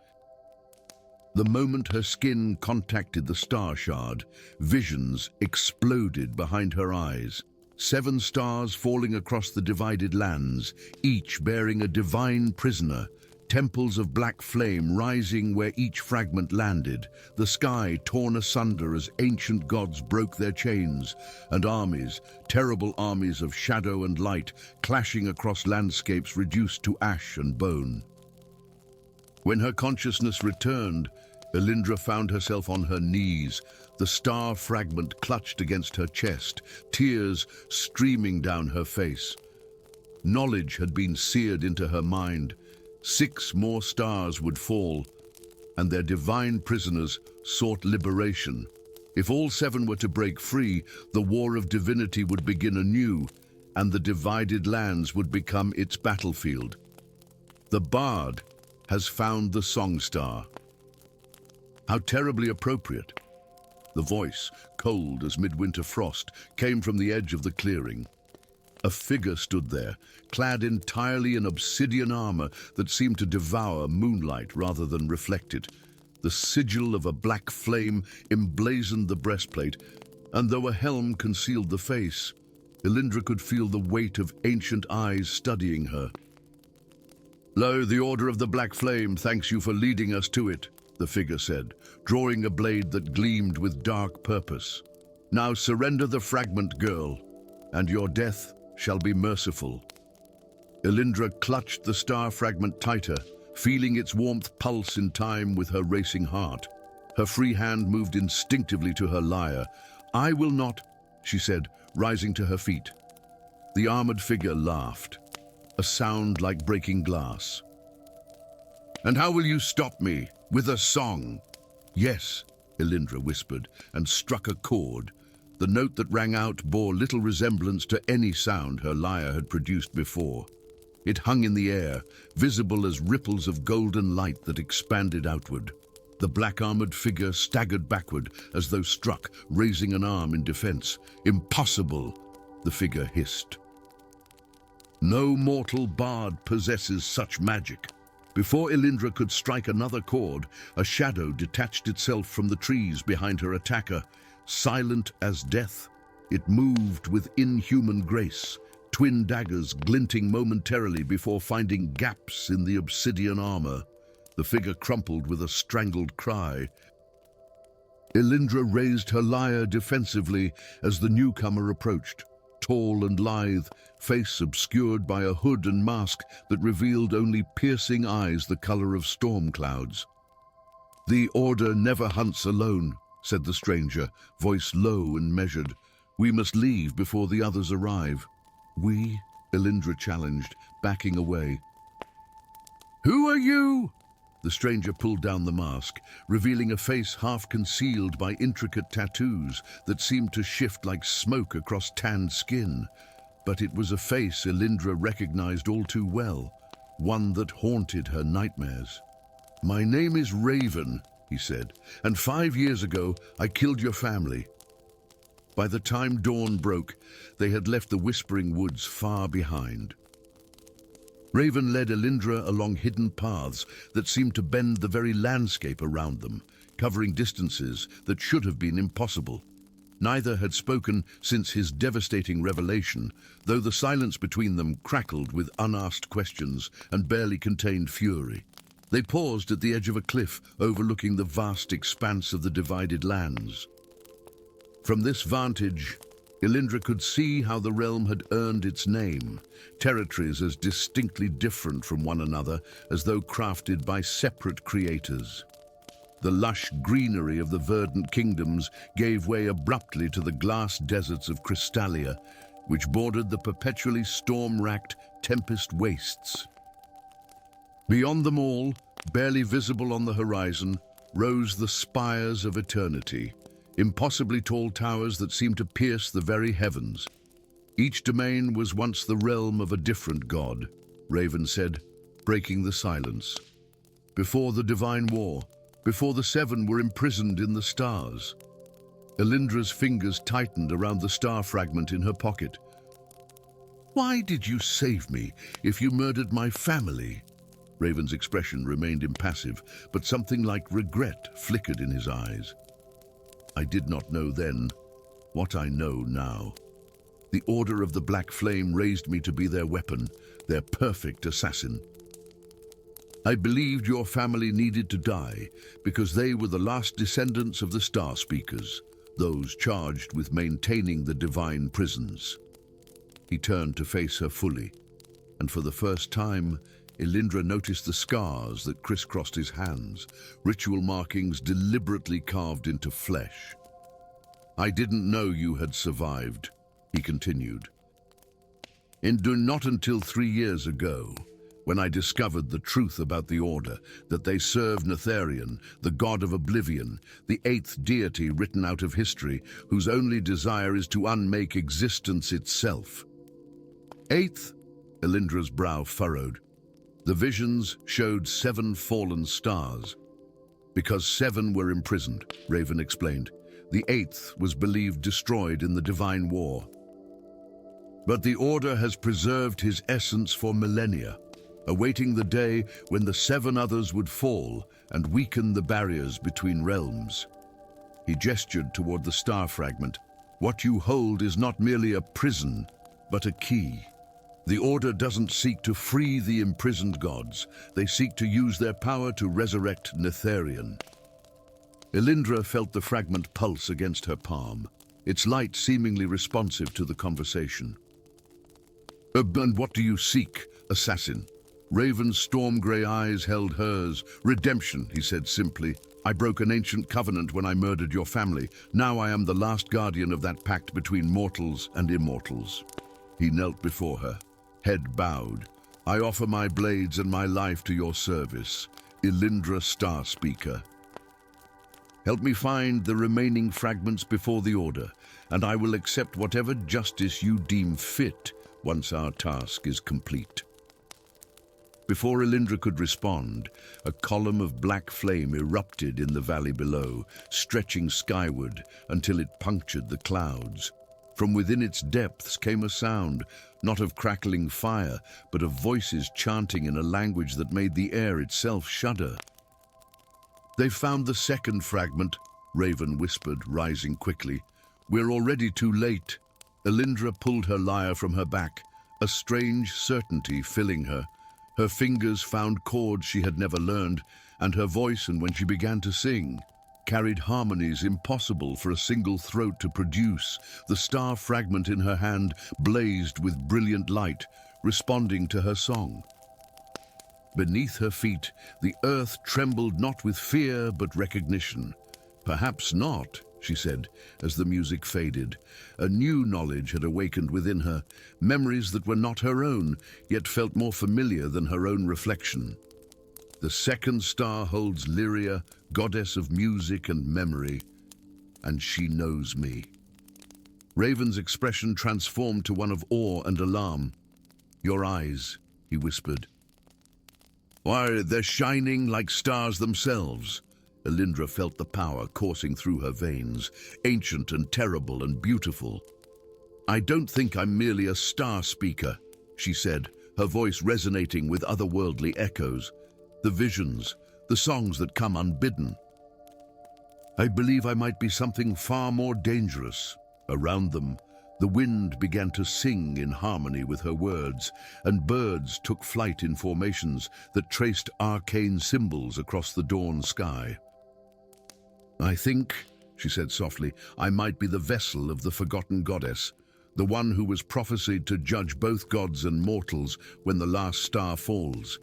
The moment her skin contacted the star shard, visions exploded behind her eyes. 7 stars falling across the divided lands, each bearing a divine prisoner, temples of black flame rising where each fragment landed, the sky torn asunder as ancient gods broke their chains, and armies, terrible armies of shadow and light, clashing across landscapes reduced to ash and bone. When her consciousness returned, Elindra found herself on her knees, the star fragment clutched against her chest, tears streaming down her face. Knowledge had been seared into her mind. 6 more stars would fall, and their divine prisoners sought liberation. If all 7 were to break free, the war of divinity would begin anew, and the divided lands would become its battlefield. The bard has found the song star. How terribly appropriate. The voice, cold as midwinter frost, came from the edge of the clearing. A figure stood there, clad entirely in obsidian armor that seemed to devour moonlight rather than reflect it. The sigil of a black flame emblazoned the breastplate, and though a helm concealed the face, Elindra could feel the weight of ancient eyes studying her. "Lo, the Order of the Black Flame thanks you for leading us to it," the figure said, drawing a blade that gleamed with dark purpose. "Now surrender the fragment, girl, and your death shall be merciful." Elindra clutched the star fragment tighter, feeling its warmth pulse in time with her racing heart. Her free hand moved instinctively to her lyre. "I will not," she said, rising to her feet. The armored figure laughed, a sound like breaking glass. "And how will you stop me? With a song?" "Yes," Elindra whispered, and struck a chord. The note that rang out bore little resemblance to any sound her lyre had produced before. It hung in the air, visible as ripples of golden light that expanded outward. The black-armored figure staggered backward as though struck, raising an arm in defense. "Impossible," the figure hissed. "No mortal bard possesses such magic." Before Elindra could strike another chord, a shadow detached itself from the trees behind her attacker. Silent as death, it moved with inhuman grace, twin daggers glinting momentarily before finding gaps in the obsidian armor. The figure crumpled with a strangled cry. Elindra raised her lyre defensively as the newcomer approached, tall and lithe, face obscured by a hood and mask that revealed only piercing eyes the color of storm clouds. "The Order never hunts alone," said the stranger, voice low and measured. "We must leave before the others arrive." "We?" Elindra challenged, backing away. "Who are you?" The stranger pulled down the mask, revealing a face half concealed by intricate tattoos that seemed to shift like smoke across tanned skin. But it was a face Elindra recognized all too well, one that haunted her nightmares. "My name is Raven," he said, "and 5 years ago I killed your family." By the time dawn broke, they had left the Whispering Woods far behind. Raven led Elindra along hidden paths that seemed to bend the very landscape around them, covering distances that should have been impossible. Neither had spoken since his devastating revelation, though the silence between them crackled with unasked questions and barely contained fury. They paused at the edge of a cliff overlooking the vast expanse of the divided lands. From this vantage, Elindra could see how the realm had earned its name, territories as distinctly different from one another as though crafted by separate creators. The lush greenery of the verdant kingdoms gave way abruptly to the glass deserts of Crystallia, which bordered the perpetually storm-racked tempest wastes. Beyond them all, barely visible on the horizon, rose the spires of eternity, impossibly tall towers that seemed to pierce the very heavens. Each domain was once the realm of a different god, Raven said, breaking the silence. Before the divine war, before the Seven were imprisoned in the stars. Elindra's fingers tightened around the star fragment in her pocket. "Why did you save me if you murdered my family?" Raven's expression remained impassive, but something like regret flickered in his eyes. "I did not know then what I know now. The Order of the Black Flame raised me to be their weapon, their perfect assassin. I believed your family needed to die because they were the last descendants of the Star Speakers, those charged with maintaining the divine prisons." He turned to face her fully, and for the first time, Elindra noticed the scars that crisscrossed his hands, ritual markings deliberately carved into flesh. "I didn't know you had survived," he continued. Not until 3 years ago, when I discovered the truth about the Order, that they serve Netherion, the god of oblivion, the 8th deity written out of history, whose only desire is to unmake existence itself. 8th? Elindra's brow furrowed. The visions showed 7 fallen stars. Because 7 were imprisoned, Raven explained. The 8th was believed destroyed in the Divine War. But the Order has preserved his essence for millennia, awaiting the day when the 7 others would fall and weaken the barriers between realms. He gestured toward the star fragment. "What you hold is not merely a prison, but a key. The Order doesn't seek to free the imprisoned gods. They seek to use their power to resurrect Netherion." Elindra felt the fragment pulse against her palm, its light seemingly responsive to the conversation. "And what do you seek, assassin?" Raven's storm-grey eyes held hers. "Redemption," he said simply. "I broke an ancient covenant when I murdered your family. Now I am the last guardian of that pact between mortals and immortals." He knelt before her, head bowed. "I offer my blades and my life to your service, Elindra Star Speaker. Help me find the remaining fragments before the Order, and I will accept whatever justice you deem fit once our task is complete." Before Elindra could respond, a column of black flame erupted in the valley below, stretching skyward until it punctured the clouds. From within its depths came a sound, not of crackling fire, but of voices chanting in a language that made the air itself shudder. "They've found the second fragment," Raven whispered, rising quickly. "We're already too late." Elindra pulled her lyre from her back, a strange certainty filling her. Her fingers found chords she had never learned, and her voice, and when she began to sing, carried harmonies impossible for a single throat to produce. The star fragment in her hand blazed with brilliant light, responding to her song. Beneath her feet, the earth trembled not with fear but recognition. "Perhaps not," she said, as the music faded. A new knowledge had awakened within her, memories that were not her own, yet felt more familiar than her own reflection. "The second star holds Lyria, goddess of music and memory, and she knows me." Raven's expression transformed to one of awe and alarm. "Your eyes," he whispered. "Why, they're shining like stars themselves." Elindra felt the power coursing through her veins, ancient and terrible and beautiful. "I don't think I'm merely a star speaker," she said, her voice resonating with otherworldly echoes. "The visions, the songs that come unbidden. I believe I might be something far more dangerous." Around them, the wind began to sing in harmony with her words, and birds took flight in formations that traced arcane symbols across the dawn sky. "I think," she said softly, "I might be the vessel of the forgotten goddess, the one who was prophesied to judge both gods and mortals when the last star falls."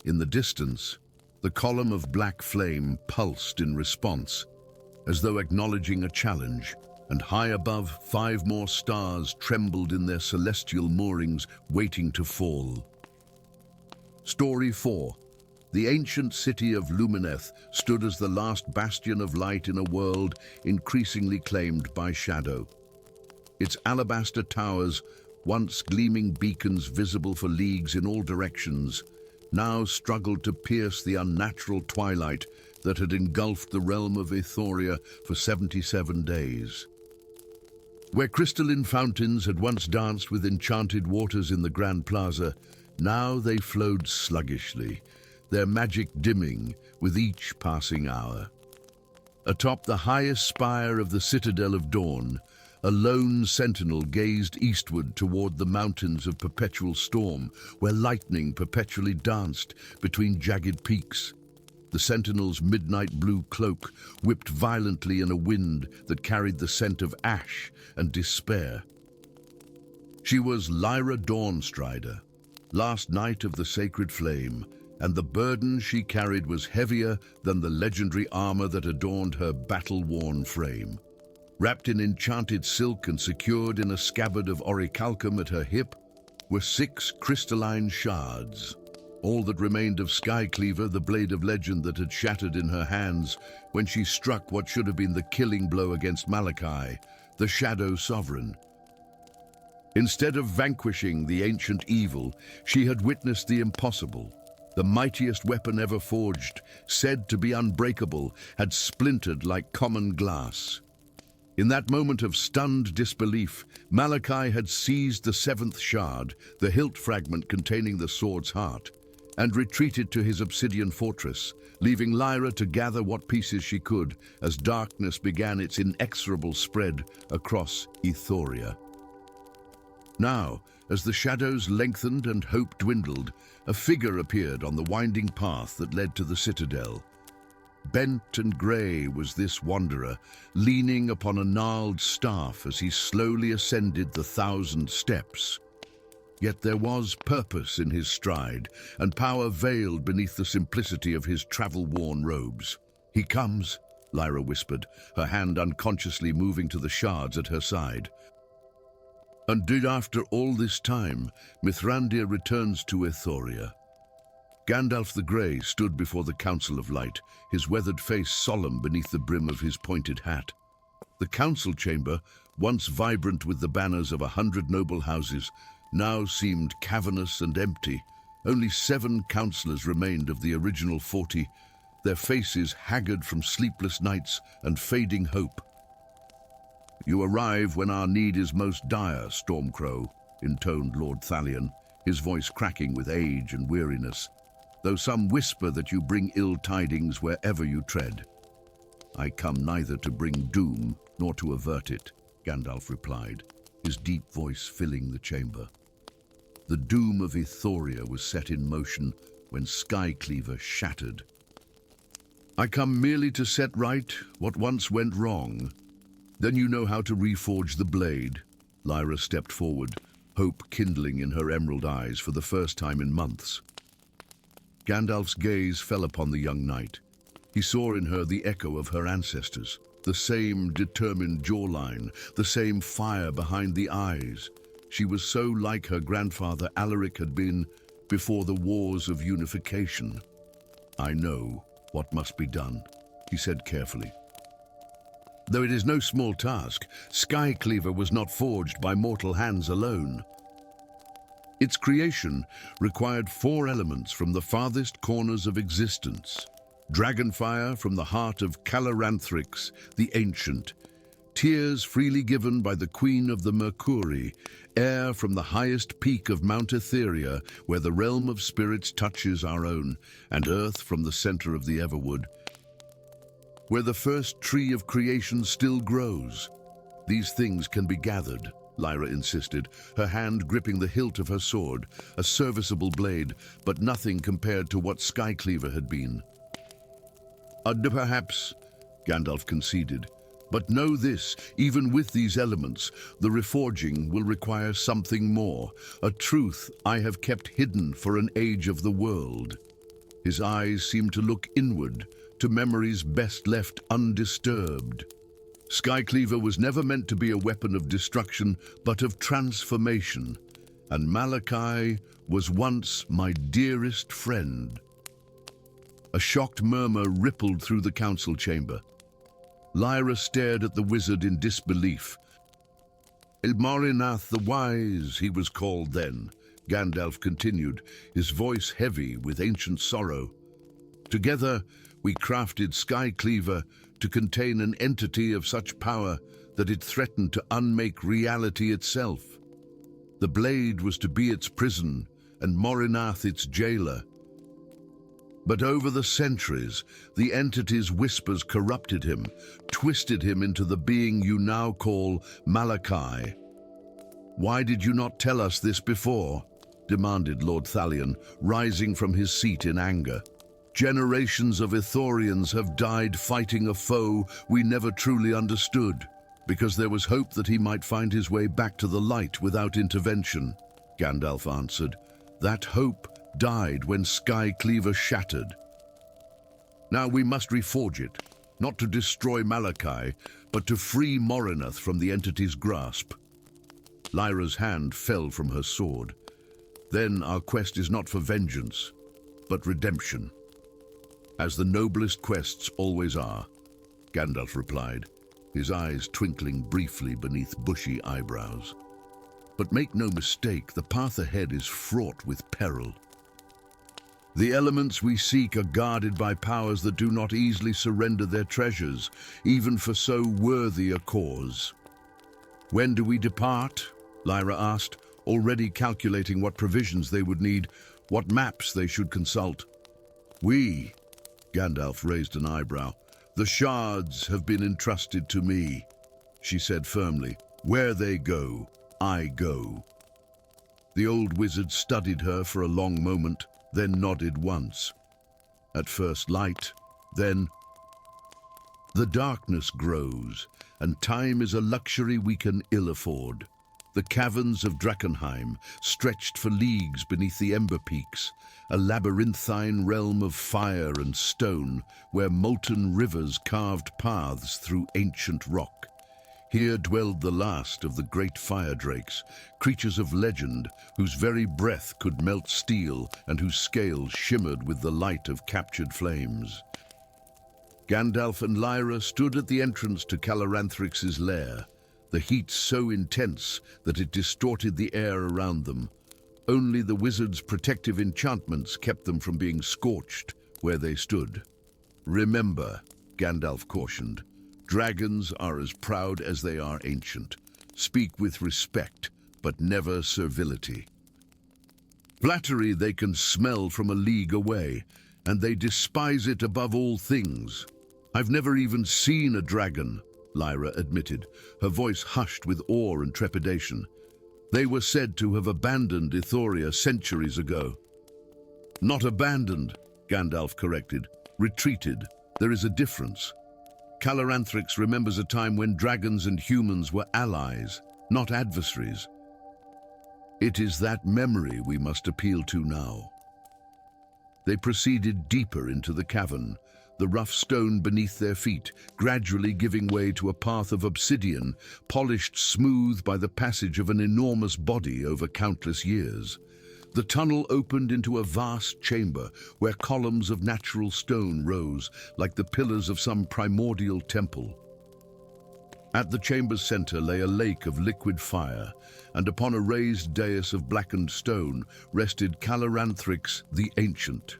In the distance, the column of black flame pulsed in response, as though acknowledging a challenge, and high above, 5 more stars trembled in their celestial moorings, waiting to fall. Story 4. The ancient city of Lumineth stood as the last bastion of light in a world increasingly claimed by shadow. Its alabaster towers, once gleaming beacons visible for leagues in all directions, now struggled to pierce the unnatural twilight that had engulfed the realm of Ethoria for 77 days. Where crystalline fountains had once danced with enchanted waters in the Grand Plaza, now they flowed sluggishly, their magic dimming with each passing hour. Atop the highest spire of the Citadel of Dawn, a lone sentinel gazed eastward toward the mountains of perpetual storm, where lightning perpetually danced between jagged peaks. The sentinel's midnight blue cloak whipped violently in a wind that carried the scent of ash and despair. She was Lyra Dawnstrider, last knight of the sacred flame, and the burden she carried was heavier than the legendary armor that adorned her battle-worn frame. Wrapped in enchanted silk and secured in a scabbard of orichalcum at her hip were 6 crystalline shards, all that remained of Skycleaver, the blade of legend that had shattered in her hands when she struck what should have been the killing blow against Malachi, the Shadow Sovereign. Instead of vanquishing the ancient evil, she had witnessed the impossible. The mightiest weapon ever forged, said to be unbreakable, had splintered like common glass. In that moment of stunned disbelief, Malachi had seized the 7th shard, the hilt fragment containing the sword's heart, and retreated to his obsidian fortress, leaving Lyra to gather what pieces she could as darkness began its inexorable spread across Ethoria. Now, as the shadows lengthened and hope dwindled, a figure appeared on the winding path that led to the citadel. Bent and grey was this wanderer, leaning upon a gnarled staff as he slowly ascended the 1,000 steps. Yet there was purpose in his stride, and power veiled beneath the simplicity of his travel-worn robes. "He comes," Lyra whispered, her hand unconsciously moving to the shards at her side. And did after all this time, Mithrandir returns to Ethoria. Gandalf the Grey stood before the Council of Light, his weathered face solemn beneath the brim of his pointed hat. The council chamber, once vibrant with the banners of 100 noble houses, now seemed cavernous and empty. Only 7 councillors remained of the original 40, their faces haggard from sleepless nights and fading hope. "You arrive when our need is most dire, Stormcrow," intoned Lord Thalion, his voice cracking with age and weariness, "though some whisper that you bring ill tidings wherever you tread." "I come neither to bring doom nor to avert it," Gandalf replied, his deep voice filling the chamber. The doom of Ethoria was set in motion when Skycleaver shattered. "I come merely to set right what once went wrong. Then you know how to reforge the blade." Lyra stepped forward, hope kindling in her emerald eyes for the first time in months. Gandalf's gaze fell upon the young knight. He saw in her the echo of her ancestors, the same determined jawline, the same fire behind the eyes. She was so like her grandfather Alaric had been before the wars of unification. "I know what must be done," he said carefully. Though it is no small task, Skycleaver was not forged by mortal hands alone. Its creation required 4 elements from the farthest corners of existence. Dragonfire from the heart of Caloranthrix, the Ancient. Tears freely given by the Queen of the Mercurii. Air from the highest peak of Mount Etheria, where the realm of spirits touches our own. And earth from the center of the Everwood, where the first tree of creation still grows. These things can be gathered, Lyra insisted, her hand gripping the hilt of her sword, a serviceable blade, but nothing compared to what Skycleaver had been. Perhaps, Gandalf conceded, but know this, even with these elements, the Reforging will require something more, a truth I have kept hidden for an age of the world. His eyes seemed to look inward, to memories best left undisturbed. Skycleaver was never meant to be a weapon of destruction, but of transformation, and Malachi was once my dearest friend. A shocked murmur rippled through the council chamber. Lyra stared at the wizard in disbelief. Ilmarinath the Wise, he was called then, Gandalf continued, his voice heavy with ancient sorrow. Together, we crafted Skycleaver to contain an entity of such power that it threatened to unmake reality itself. The blade was to be its prison, and Morinath its jailer. But over the centuries, the entity's whispers corrupted him, twisted him into the being you now call Malachi. Why did you not tell us this before? Demanded Lord Thalion, rising from his seat in anger. Generations of Ithorians have died fighting a foe we never truly understood, because there was hope that he might find his way back to the light without intervention, Gandalf answered. That hope died when Skycleaver shattered. Now we must reforge it, not to destroy Malachi, but to free Morinath from the entity's grasp. Lyra's hand fell from her sword. Then our quest is not for vengeance, but redemption. As the noblest quests always are, Gandalf replied, his eyes twinkling briefly beneath bushy eyebrows. But make no mistake, the path ahead is fraught with peril. The elements we seek are guarded by powers that do not easily surrender their treasures, even for so worthy a cause. When do we depart? Lyra asked, already calculating what provisions they would need, what maps they should consult. We, Gandalf raised an eyebrow, the shards have been entrusted to me, she said firmly. Where they go, I go. The old wizard studied her for a long moment, then nodded once. At first light, then... The darkness grows, and time is a luxury we can ill afford. The caverns of Drakenheim, stretched for leagues beneath the Ember Peaks, a labyrinthine realm of fire and stone, where molten rivers carved paths through ancient rock. Here dwelled the last of the great fire drakes, creatures of legend whose very breath could melt steel and whose scales shimmered with the light of captured flames. Gandalf and Lyra stood at the entrance to Caloranthrix's lair, the heat so intense that it distorted the air around them. Only the wizard's protective enchantments kept them from being scorched where they stood. Remember, Gandalf cautioned, dragons are as proud as they are ancient. Speak with respect, but never servility. Flattery they can smell from a league away, and they despise it above all things. I've never even seen a dragon, Lyra admitted, her voice hushed with awe and trepidation. They were said to have abandoned Etheria centuries ago. Not abandoned, Gandalf corrected. Retreated. There is a difference. Caloranthrix remembers a time when dragons and humans were allies, not adversaries. It is that memory we must appeal to now. They proceeded deeper into the cavern, the rough stone beneath their feet gradually giving way to a path of obsidian, polished smooth by the passage of an enormous body over countless years. The tunnel opened into a vast chamber where columns of natural stone rose like the pillars of some primordial temple. At the chamber's center lay a lake of liquid fire, and upon a raised dais of blackened stone rested Caloranthrix the Ancient.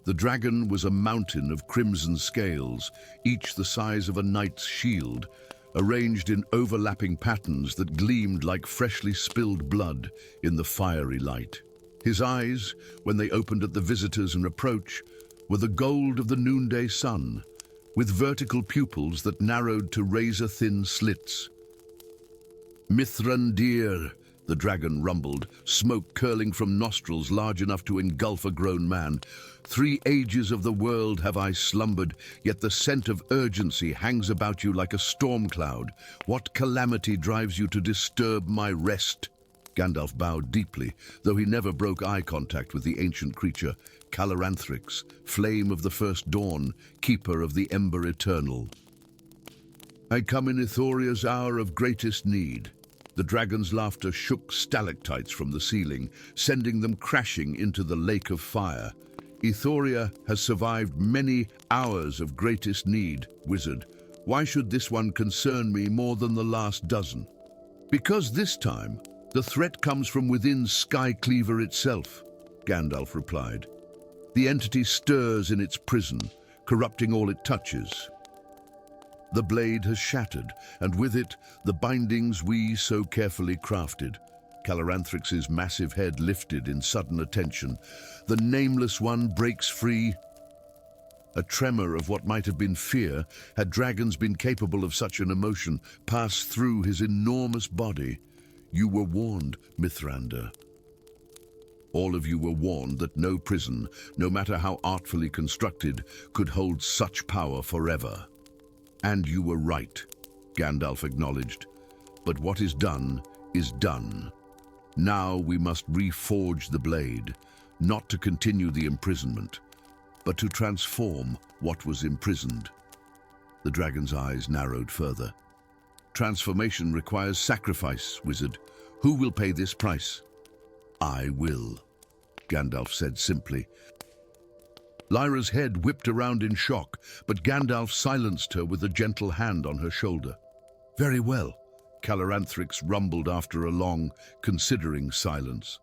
The dragon was a mountain of crimson scales, each the size of a knight's shield, arranged in overlapping patterns that gleamed like freshly spilled blood in the fiery light. His eyes, when they opened at the visitors in approach, were the gold of the noonday sun, with vertical pupils that narrowed to razor-thin slits. Mithrandir, the dragon rumbled, smoke curling from nostrils large enough to engulf a grown man. 3 ages of the world have I slumbered, yet the scent of urgency hangs about you like a storm cloud. What calamity drives you to disturb my rest? Gandalf bowed deeply, though he never broke eye contact with the ancient creature, Caloranthrix, flame of the first dawn, keeper of the ember eternal. I come in Ithoria's hour of greatest need. The dragon's laughter shook stalactites from the ceiling, sending them crashing into the lake of fire. Ithoria has survived many hours of greatest need, wizard. Why should this one concern me more than the last dozen? Because this time, the threat comes from within Skycleaver itself, Gandalf replied. The entity stirs in its prison, corrupting all it touches. The blade has shattered, and with it, the bindings we so carefully crafted. Caloranthrix's massive head lifted in sudden attention. The nameless one breaks free. A tremor of what might have been fear, had dragons been capable of such an emotion, passed through his enormous body. You were warned, Mithrandir. All of you were warned that no prison, no matter how artfully constructed, could hold such power forever. And you were right, Gandalf acknowledged. But what is done is done. Now we must reforge the blade, not to continue the imprisonment, but to transform what was imprisoned. The dragon's eyes narrowed further. Transformation requires sacrifice, wizard. Who will pay this price? I will, Gandalf said simply. Lyra's head whipped around in shock, but Gandalf silenced her with a gentle hand on her shoulder. Very well, Caloranthrix rumbled after a long, considering silence.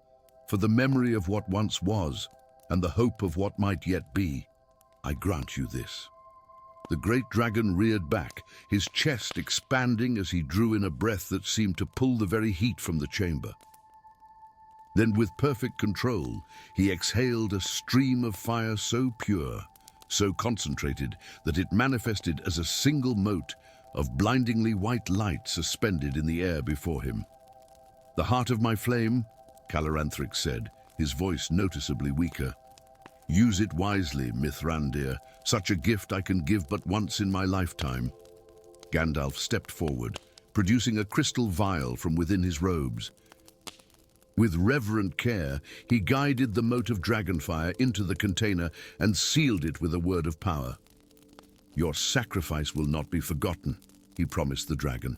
For the memory of what once was, and the hope of what might yet be, I grant you this. The great dragon reared back, his chest expanding as he drew in a breath that seemed to pull the very heat from the chamber. Then with perfect control, he exhaled a stream of fire so pure, so concentrated, that it manifested as a single mote of blindingly white light suspended in the air before him. The heart of my flame, Caloranthrix said, his voice noticeably weaker. Use it wisely, Mithrandir. Such a gift I can give but once in my lifetime. Gandalf stepped forward, producing a crystal vial from within his robes. With reverent care, he guided the mote of dragonfire into the container and sealed it with a word of power. Your sacrifice will not be forgotten, he promised the dragon.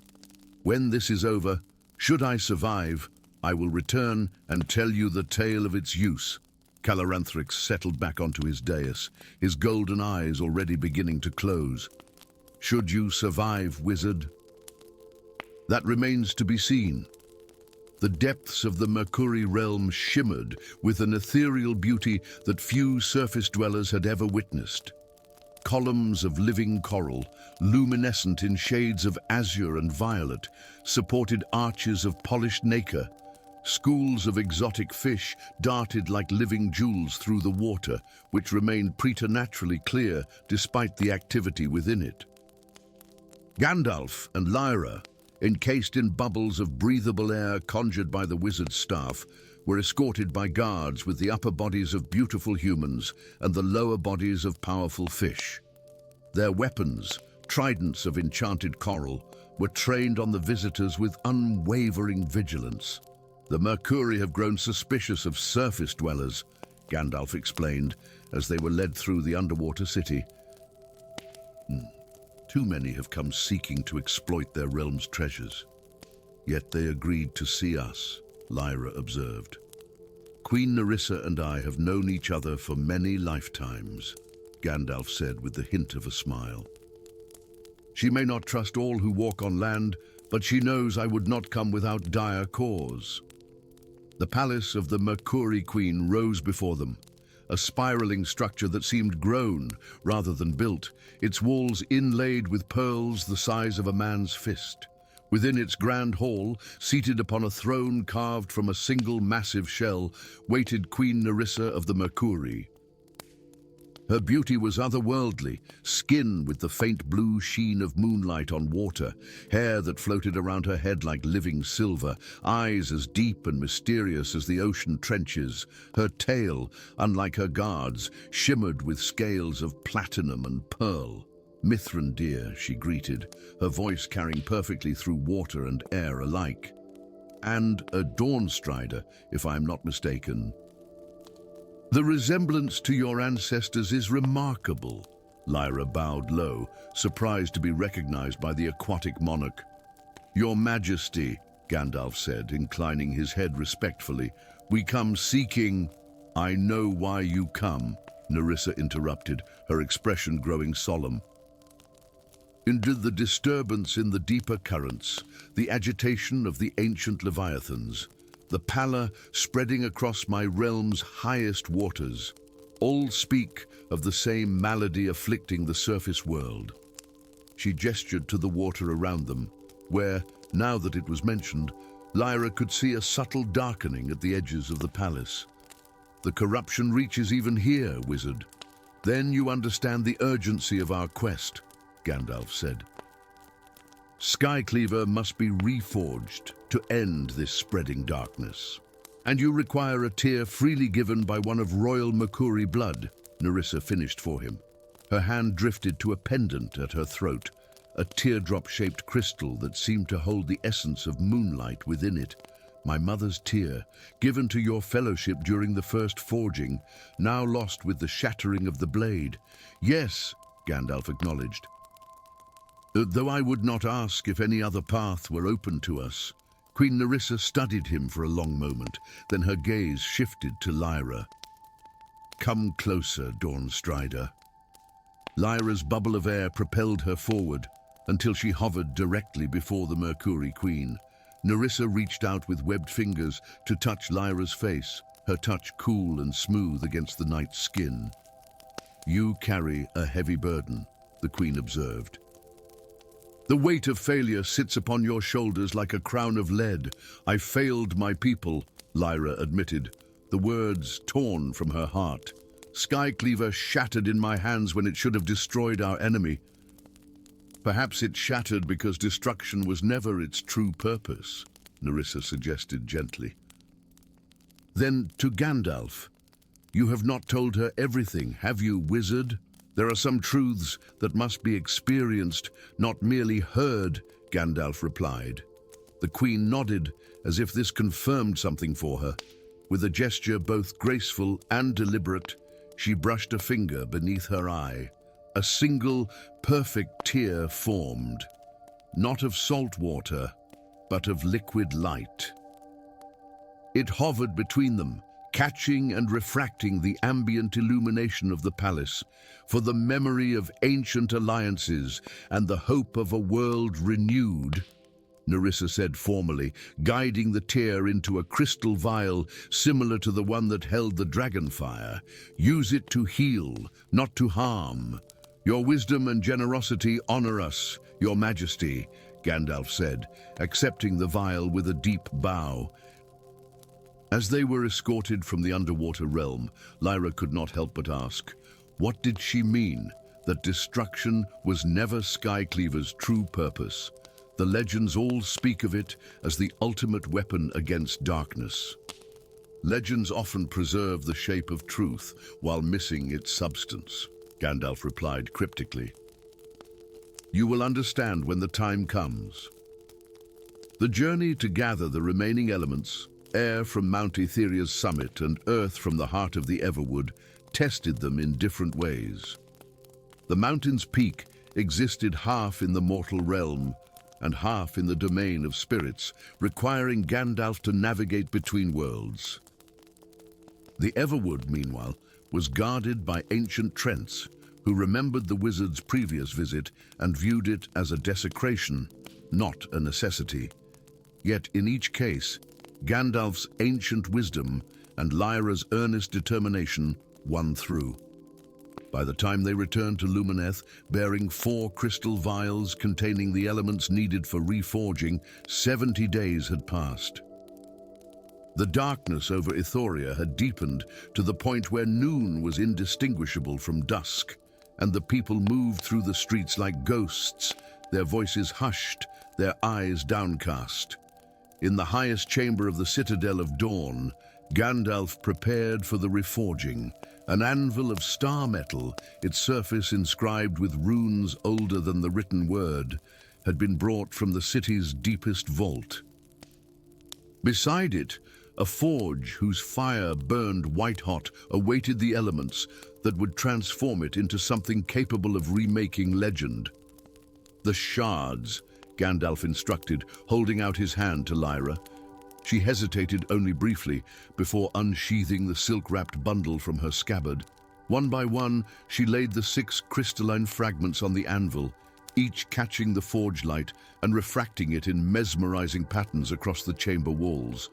When this is over, should I survive, I will return and tell you the tale of its use. Caloranthrix settled back onto his dais, his golden eyes already beginning to close. Should you survive, wizard? That remains to be seen. The depths of the Mercury realm shimmered with an ethereal beauty that few surface dwellers had ever witnessed. Columns of living coral, luminescent in shades of azure and violet, supported arches of polished nacre. Schools of exotic fish darted like living jewels through the water, which remained preternaturally clear despite the activity within it. Gandalf and Lyra, encased in bubbles of breathable air conjured by the wizard's staff, were escorted by guards with the upper bodies of beautiful humans and the lower bodies of powerful fish. Their weapons, tridents of enchanted coral, were trained on the visitors with unwavering vigilance. The Mercury have grown suspicious of surface dwellers, Gandalf explained, as they were led through the underwater city. Too many have come seeking to exploit their realm's treasures. Yet they agreed to see us, Lyra observed. Queen Nerissa and I have known each other for many lifetimes, Gandalf said with the hint of a smile. She may not trust all who walk on land, but she knows I would not come without dire cause. The palace of the Mercury Queen rose before them, a spiraling structure that seemed grown rather than built, its walls inlaid with pearls the size of a man's fist. Within its grand hall, seated upon a throne carved from a single massive shell, waited Queen Nerissa of the Mercury. Her beauty was otherworldly, skin with the faint blue sheen of moonlight on water, hair that floated around her head like living silver, eyes as deep and mysterious as the ocean trenches. Her tail, unlike her guards, shimmered with scales of platinum and pearl. "Mithrin, dear," she greeted, her voice carrying perfectly through water and air alike. "And a dawn strider, if I am not mistaken." "The resemblance to your ancestors is remarkable." Lyra bowed low, surprised to be recognized by the aquatic monarch. "Your Majesty," Gandalf said, inclining his head respectfully, "we come seeking—" "I know why you come," Nerissa interrupted, her expression growing solemn. "Into the disturbance in the deeper currents, the agitation of the ancient leviathans, the pallor spreading across my realm's highest waters, all speak of the same malady afflicting the surface world." She gestured to the water around them, where, now that it was mentioned, Lyra could see a subtle darkening at the edges of the palace. "The corruption reaches even here, wizard. Then you understand the urgency of our quest," Gandalf said. "Skycleaver must be reforged to end this spreading darkness. And you require a tear freely given by one of royal Mercury blood," Nerissa finished for him. Her hand drifted to a pendant at her throat, a teardrop-shaped crystal that seemed to hold the essence of moonlight within it. "My mother's tear, given to your fellowship during the first forging, now lost with the shattering of the blade." "Yes," Gandalf acknowledged. "Though I would not ask if any other path were open to us." Queen Nerissa studied him for a long moment, then her gaze shifted to Lyra. "Come closer, Dawnstrider." Lyra's bubble of air propelled her forward until she hovered directly before the Mercury Queen. Nerissa reached out with webbed fingers to touch Lyra's face, her touch cool and smooth against the knight's skin. "You carry a heavy burden," the Queen observed. "The weight of failure sits upon your shoulders like a crown of lead. I failed my people," Lyra admitted, the words torn from her heart. "Skycleaver shattered in my hands when it should have destroyed our enemy." "Perhaps it shattered because destruction was never its true purpose," Nerissa suggested gently. Then to Gandalf, "You have not told her everything, have you, wizard?" "There are some truths that must be experienced, not merely heard," Gandalf replied. The Queen nodded, as if this confirmed something for her. With a gesture both graceful and deliberate, she brushed a finger beneath her eye. A single, perfect tear formed, not of salt water, but of liquid light. It hovered between them, catching and refracting the ambient illumination of the palace, for the memory of ancient alliances and the hope of a world renewed, Nerissa said formally, guiding the tear into a crystal vial similar to the one that held the dragonfire. "Use it to heal, not to harm. Your wisdom and generosity honor us, Your Majesty," Gandalf said, accepting the vial with a deep bow. As they were escorted from the underwater realm, Lyra could not help but ask, what did she mean that destruction was never Skycleaver's true purpose? The legends all speak of it as the ultimate weapon against darkness. Legends often preserve the shape of truth while missing its substance, Gandalf replied cryptically. "You will understand when the time comes." The journey to gather the remaining elements, air from Mount Etheria's summit and earth from the heart of the Everwood, tested them in different ways. The mountain's peak existed half in the mortal realm and half in the domain of spirits, requiring Gandalf to navigate between worlds. The Everwood, meanwhile, was guarded by ancient trents, who remembered the wizard's previous visit and viewed it as a desecration, not a necessity. Yet in each case, Gandalf's ancient wisdom and Lyra's earnest determination won through. By the time they returned to Lumineth, bearing 4 crystal vials containing the elements needed for reforging, 70 days had passed. The darkness over Ithoria had deepened to the point where noon was indistinguishable from dusk, and the people moved through the streets like ghosts, their voices hushed, their eyes downcast. In the highest chamber of the Citadel of Dawn, Gandalf prepared for the reforging. An anvil of star metal, its surface inscribed with runes older than the written word, had been brought from the city's deepest vault. Beside it, a forge whose fire burned white-hot awaited the elements that would transform it into something capable of remaking legend. "The shards," Gandalf instructed, holding out his hand to Lyra. She hesitated only briefly before unsheathing the silk-wrapped bundle from her scabbard. One by one, she laid the 6 crystalline fragments on the anvil, each catching the forge light and refracting it in mesmerizing patterns across the chamber walls.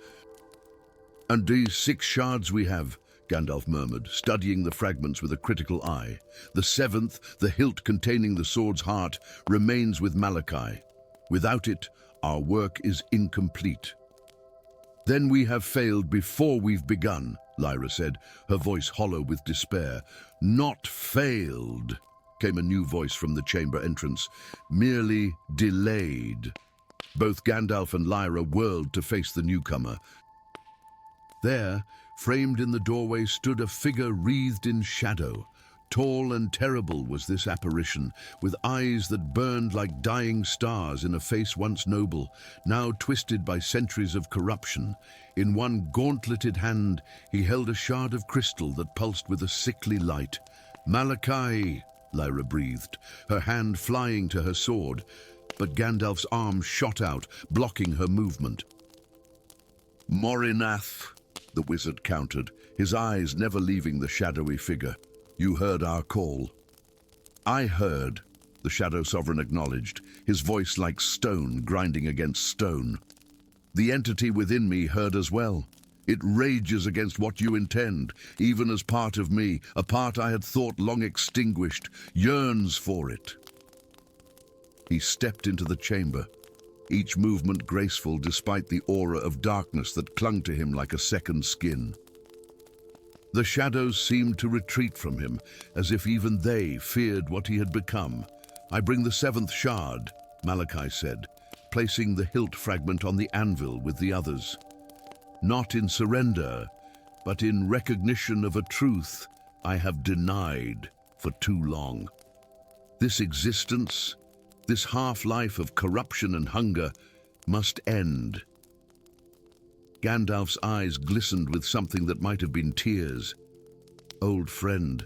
"And these 6 shards we have," Gandalf murmured, studying the fragments with a critical eye. "The 7th, the hilt containing the sword's heart, remains with Malachi. Without it, our work is incomplete." "Then we have failed before we've begun," Lyra said, her voice hollow with despair. "Not failed," came a new voice from the chamber entrance, "merely delayed." Both Gandalf and Lyra whirled to face the newcomer. There, framed in the doorway, stood a figure wreathed in shadow. Tall and terrible was this apparition, with eyes that burned like dying stars in a face once noble, now twisted by centuries of corruption. In one gauntleted hand, he held a shard of crystal that pulsed with a sickly light. "Malachi," Lyra breathed, her hand flying to her sword, but Gandalf's arm shot out, blocking her movement. "Morinath," the wizard countered, his eyes never leaving the shadowy figure. "You heard our call." "I heard," the Shadow Sovereign acknowledged, his voice like stone grinding against stone. "The entity within me heard as well. It rages against what you intend, even as part of me, a part I had thought long extinguished, yearns for it." He stepped into the chamber, each movement graceful despite the aura of darkness that clung to him like a second skin. The shadows seemed to retreat from him, as if even they feared what he had become. "I bring the 7th shard," Malachi said, placing the hilt fragment on the anvil with the others. "Not in surrender, but in recognition of a truth I have denied for too long. This existence, this half-life of corruption and hunger, must end." Gandalf's eyes glistened with something that might have been tears. "Old friend,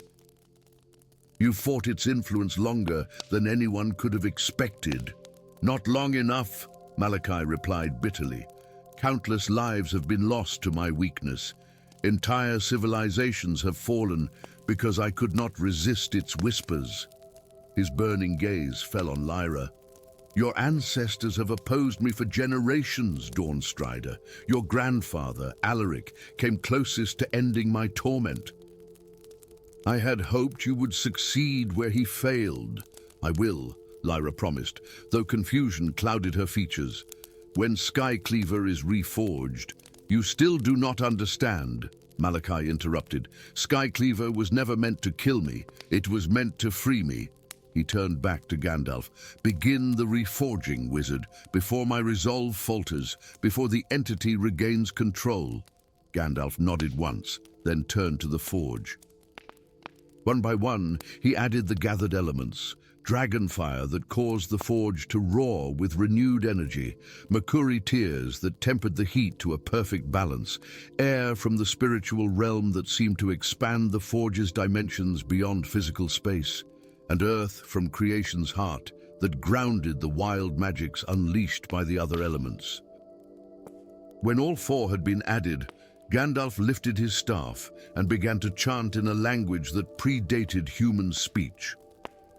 you fought its influence longer than anyone could have expected." "Not long enough," Malachi replied bitterly. "Countless lives have been lost to my weakness. Entire civilizations have fallen because I could not resist its whispers." His burning gaze fell on Lyra. "Your ancestors have opposed me for generations, Dawnstrider. Your grandfather, Alaric, came closest to ending my torment." "I had hoped you would succeed where he failed." "I will," Lyra promised, though confusion clouded her features. "When Skycleaver is reforged." "You still do not understand," Malachi interrupted. "Skycleaver was never meant to kill me. It was meant to free me." He turned back to Gandalf. "Begin the reforging, wizard, before my resolve falters, before the entity regains control." Gandalf nodded once, then turned to the forge. One by one, he added the gathered elements. Dragonfire that caused the forge to roar with renewed energy, Makuri tears that tempered the heat to a perfect balance, air from the spiritual realm that seemed to expand the forge's dimensions beyond physical space, and earth from creation's heart that grounded the wild magics unleashed by the other elements. When all 4 had been added, Gandalf lifted his staff and began to chant in a language that predated human speech.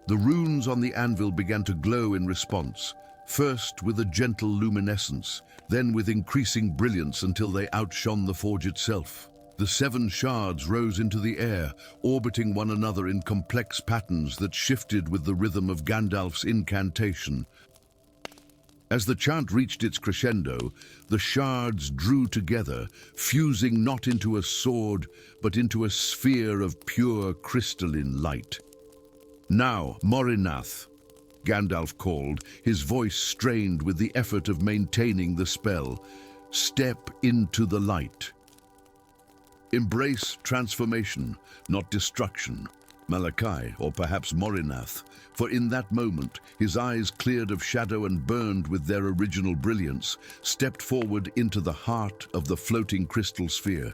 The runes on the anvil began to glow in response, first with a gentle luminescence, then with increasing brilliance until they outshone the forge itself. The 7 shards rose into the air, orbiting one another in complex patterns that shifted with the rhythm of Gandalf's incantation. As the chant reached its crescendo, the shards drew together, fusing not into a sword, but into a sphere of pure crystalline light. "Now, Morinath," Gandalf called, his voice strained with the effort of maintaining the spell. "Step into the light. Embrace transformation, not destruction." Malachi, or perhaps Morinath, for in that moment, his eyes cleared of shadow and burned with their original brilliance, stepped forward into the heart of the floating crystal sphere.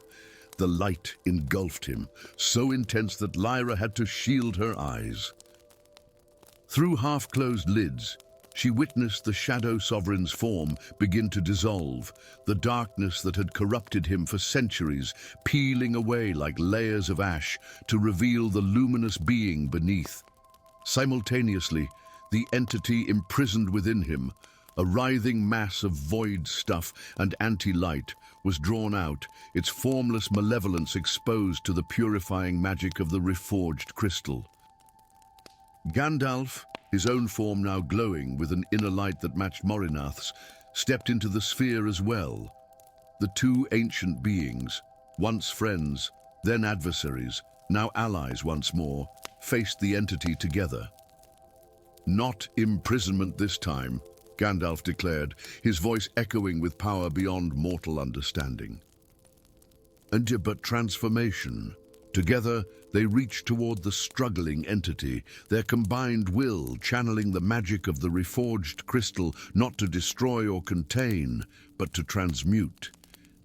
The light engulfed him, so intense that Lyra had to shield her eyes. Through half-closed lids, she witnessed the Shadow Sovereign's form begin to dissolve, the darkness that had corrupted him for centuries, peeling away like layers of ash to reveal the luminous being beneath. Simultaneously, the entity imprisoned within him, a writhing mass of void stuff and anti-light, was drawn out, its formless malevolence exposed to the purifying magic of the reforged crystal. Gandalf, his own form now glowing with an inner light that matched Morinath's, stepped into the sphere as well. The 2 ancient beings, once friends, then adversaries, now allies once more, faced the entity together. "Not imprisonment this time," Gandalf declared, his voice echoing with power beyond mortal understanding. But transformation. Together, they reached toward the struggling entity, their combined will channeling the magic of the reforged crystal not to destroy or contain, but to transmute.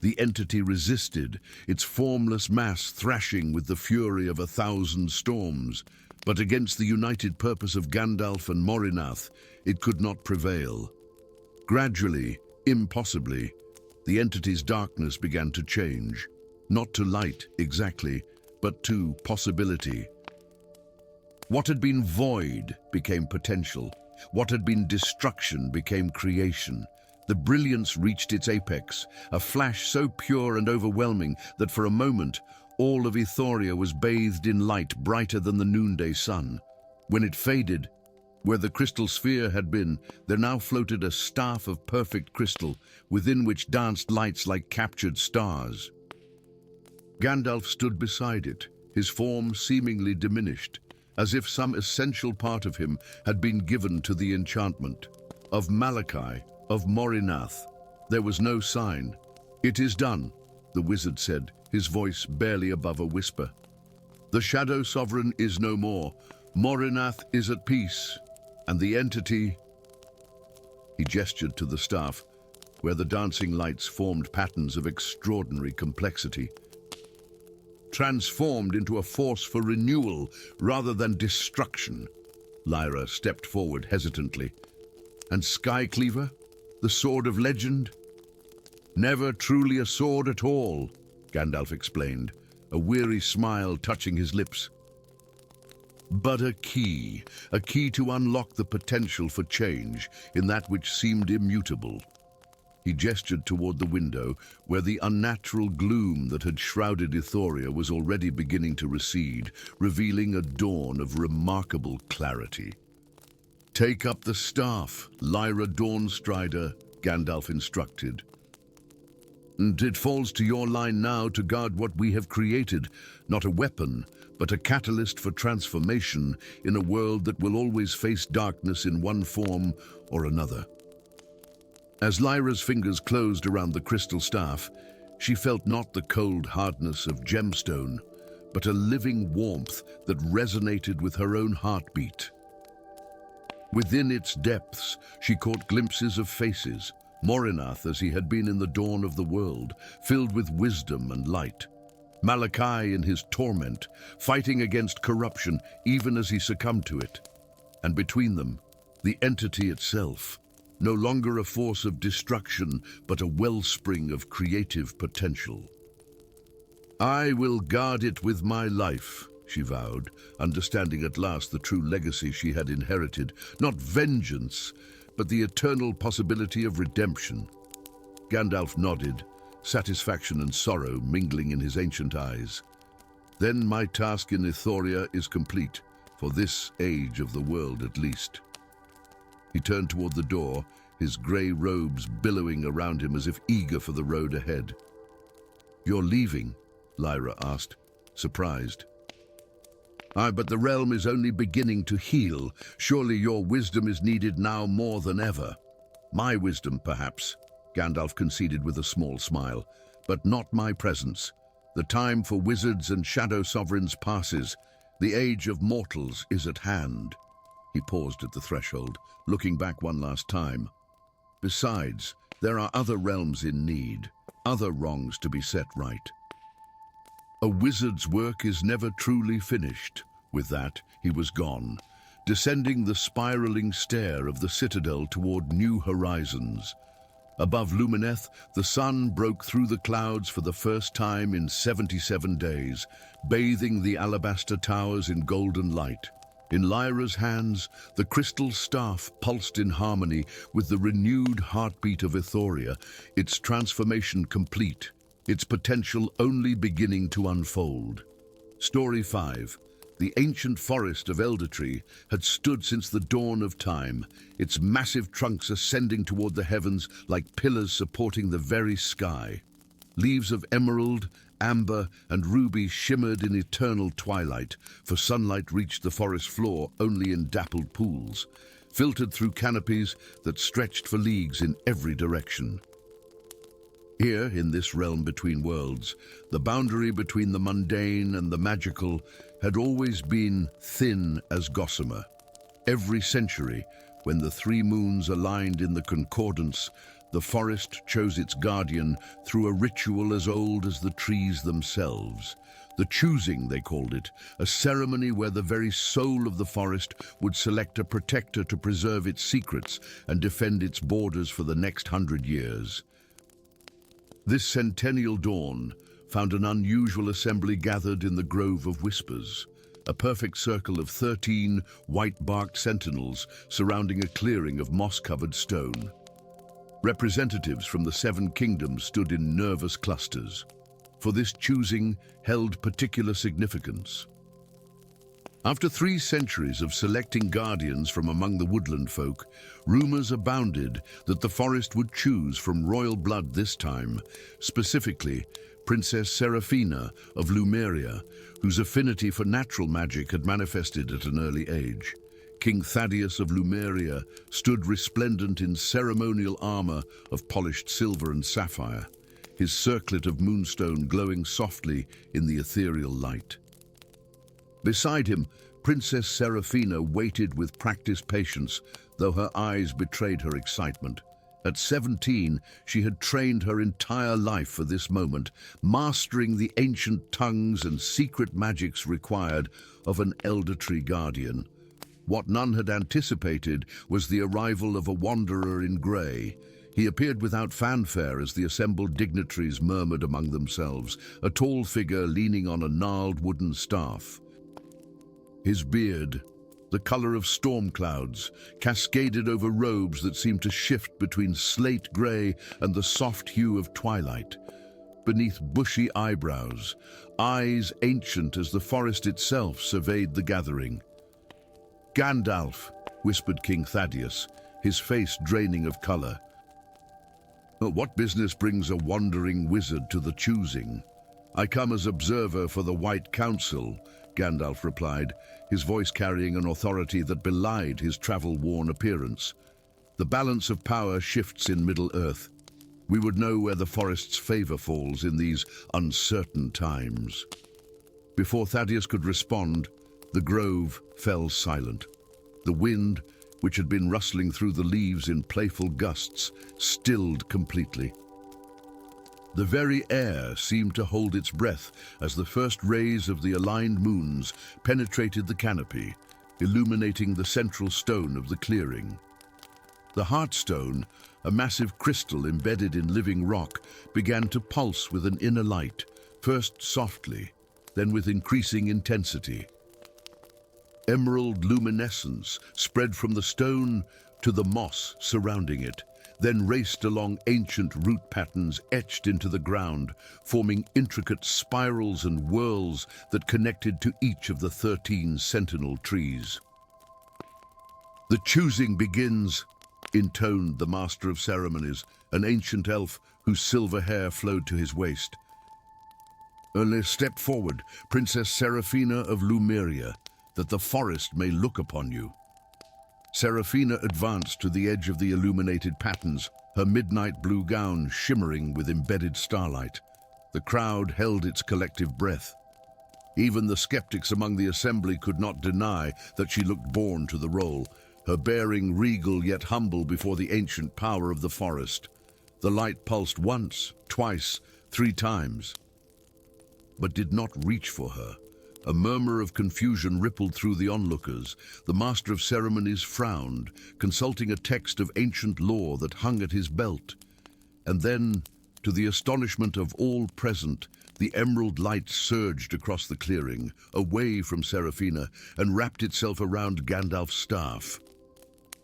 The entity resisted, its formless mass thrashing with the fury of 1,000 storms. But against the united purpose of Gandalf and Morinath, it could not prevail. Gradually, impossibly, the entity's darkness began to change. Not to light, exactly, but to possibility. What had been void became potential. What had been destruction became creation. The brilliance reached its apex, a flash so pure and overwhelming that for a moment, all of Etheria was bathed in light brighter than the noonday sun. When it faded, where the crystal sphere had been, there now floated a staff of perfect crystal, within which danced lights like captured stars. Gandalf stood beside it, his form seemingly diminished, as if some essential part of him had been given to the enchantment. Of Malachi, of Morinath, there was no sign. "It is done," the wizard said, his voice barely above a whisper. "The Shadow Sovereign is no more. Morinath is at peace, and the entity—" He gestured to the staff, where the dancing lights formed patterns of extraordinary complexity. "Transformed into a force for renewal rather than destruction." Lyra stepped forward hesitantly. "And Skycleaver, the sword of legend?" "Never truly a sword at all," Gandalf explained, a weary smile touching his lips. "But a key to unlock the potential for change in that which seemed immutable." He gestured toward the window, where the unnatural gloom that had shrouded Etheria was already beginning to recede, revealing a dawn of remarkable clarity. "Take up the staff, Lyra Dawnstrider," Gandalf instructed. "And it falls to your line now to guard what we have created, not a weapon, but a catalyst for transformation in a world that will always face darkness in one form or another." As Lyra's fingers closed around the crystal staff, she felt not the cold hardness of gemstone, but a living warmth that resonated with her own heartbeat. Within its depths, she caught glimpses of faces, Morinath as he had been in the dawn of the world, filled with wisdom and light. Malachi in his torment, fighting against corruption even as he succumbed to it. And between them, the entity itself, no longer a force of destruction, but a wellspring of creative potential. I will guard it with my life, she vowed, understanding at last the true legacy she had inherited, not vengeance, but the eternal possibility of redemption. Gandalf nodded, satisfaction and sorrow mingling in his ancient eyes. Then my task in Etheria is complete, for this age of the world at least. He turned toward the door, his grey robes billowing around him as if eager for the road ahead. "You're leaving?" Lyra asked, surprised. "Aye, but the realm is only beginning to heal. Surely your wisdom is needed now more than ever." "My wisdom, perhaps," Gandalf conceded with a small smile, "but not my presence. The time for wizards and shadow sovereigns passes. The age of mortals is at hand." He paused at the threshold, looking back one last time. "Besides, there are other realms in need, other wrongs to be set right. A wizard's work is never truly finished." With that, he was gone, descending the spiraling stair of the citadel toward new horizons. Above Lumineth, the sun broke through the clouds for the first time in 77 days, bathing the alabaster towers in golden light. In Lyra's hands, the crystal staff pulsed in harmony with the renewed heartbeat of Etheria, its transformation complete, its potential only beginning to unfold. Story 5. The ancient forest of Eldertree had stood since the dawn of time, its massive trunks ascending toward the heavens like pillars supporting the very sky. Leaves of emerald, amber, and ruby shimmered in eternal twilight, for sunlight reached the forest floor only in dappled pools, filtered through canopies that stretched for leagues in every direction. Here, in this realm between worlds, the boundary between the mundane and the magical had always been thin as gossamer. Every century, when the three moons aligned in the concordance, the forest chose its guardian through a ritual as old as the trees themselves. The choosing, they called it, a ceremony where the very soul of the forest would select a protector to preserve its secrets and defend its borders for the next 100 years. This centennial dawn found an unusual assembly gathered in the Grove of Whispers, a perfect circle of 13 white-barked sentinels surrounding a clearing of moss-covered stone. Representatives from the 7 kingdoms stood in nervous clusters, for this choosing held particular significance. After 3 centuries of selecting guardians from among the woodland folk, rumors abounded that the forest would choose from royal blood this time, specifically Princess Seraphina of Lumeria, whose affinity for natural magic had manifested at an early age. King Thaddeus of Lumeria stood resplendent in ceremonial armor of polished silver and sapphire, his circlet of moonstone glowing softly in the ethereal light. Beside him, Princess Seraphina waited with practiced patience, though her eyes betrayed her excitement. At 17, she had trained her entire life for this moment, mastering the ancient tongues and secret magics required of an Eldertree guardian. What none had anticipated was the arrival of a wanderer in grey. He appeared without fanfare as the assembled dignitaries murmured among themselves, a tall figure leaning on a gnarled wooden staff. His beard, the color of storm clouds, cascaded over robes that seemed to shift between slate grey and the soft hue of twilight. Beneath bushy eyebrows, eyes ancient as the forest itself surveyed the gathering. "Gandalf," whispered King Thaddeus, his face draining of color. "What business brings a wandering wizard to the choosing?" "I come as observer for the White Council," Gandalf replied, his voice carrying an authority that belied his travel-worn appearance. "The balance of power shifts in Middle-earth. We would know where the forest's favor falls in these uncertain times." Before Thaddeus could respond, the grove fell silent. The wind, which had been rustling through the leaves in playful gusts, stilled completely. The very air seemed to hold its breath as the first rays of the aligned moons penetrated the canopy, illuminating the central stone of the clearing. The Heartstone, a massive crystal embedded in living rock, began to pulse with an inner light, first softly, then with increasing intensity. Emerald luminescence spread from the stone to the moss surrounding it, then raced along ancient root patterns etched into the ground, forming intricate spirals and whorls that connected to each of the 13 sentinel trees. "The choosing begins," intoned the master of ceremonies, an ancient elf whose silver hair flowed to his waist. "Step forward, Princess Seraphina of Lumeria, that the forest may look upon you." Seraphina advanced to the edge of the illuminated patterns, her midnight blue gown shimmering with embedded starlight. The crowd held its collective breath. Even the skeptics among the assembly could not deny that she looked born to the role, her bearing regal yet humble before the ancient power of the forest. The light pulsed once, twice, 3 times, but did not reach for her. A murmur of confusion rippled through the onlookers. The master of ceremonies frowned, consulting a text of ancient lore that hung at his belt. And then, to the astonishment of all present, the emerald light surged across the clearing, away from Seraphina, and wrapped itself around Gandalf's staff.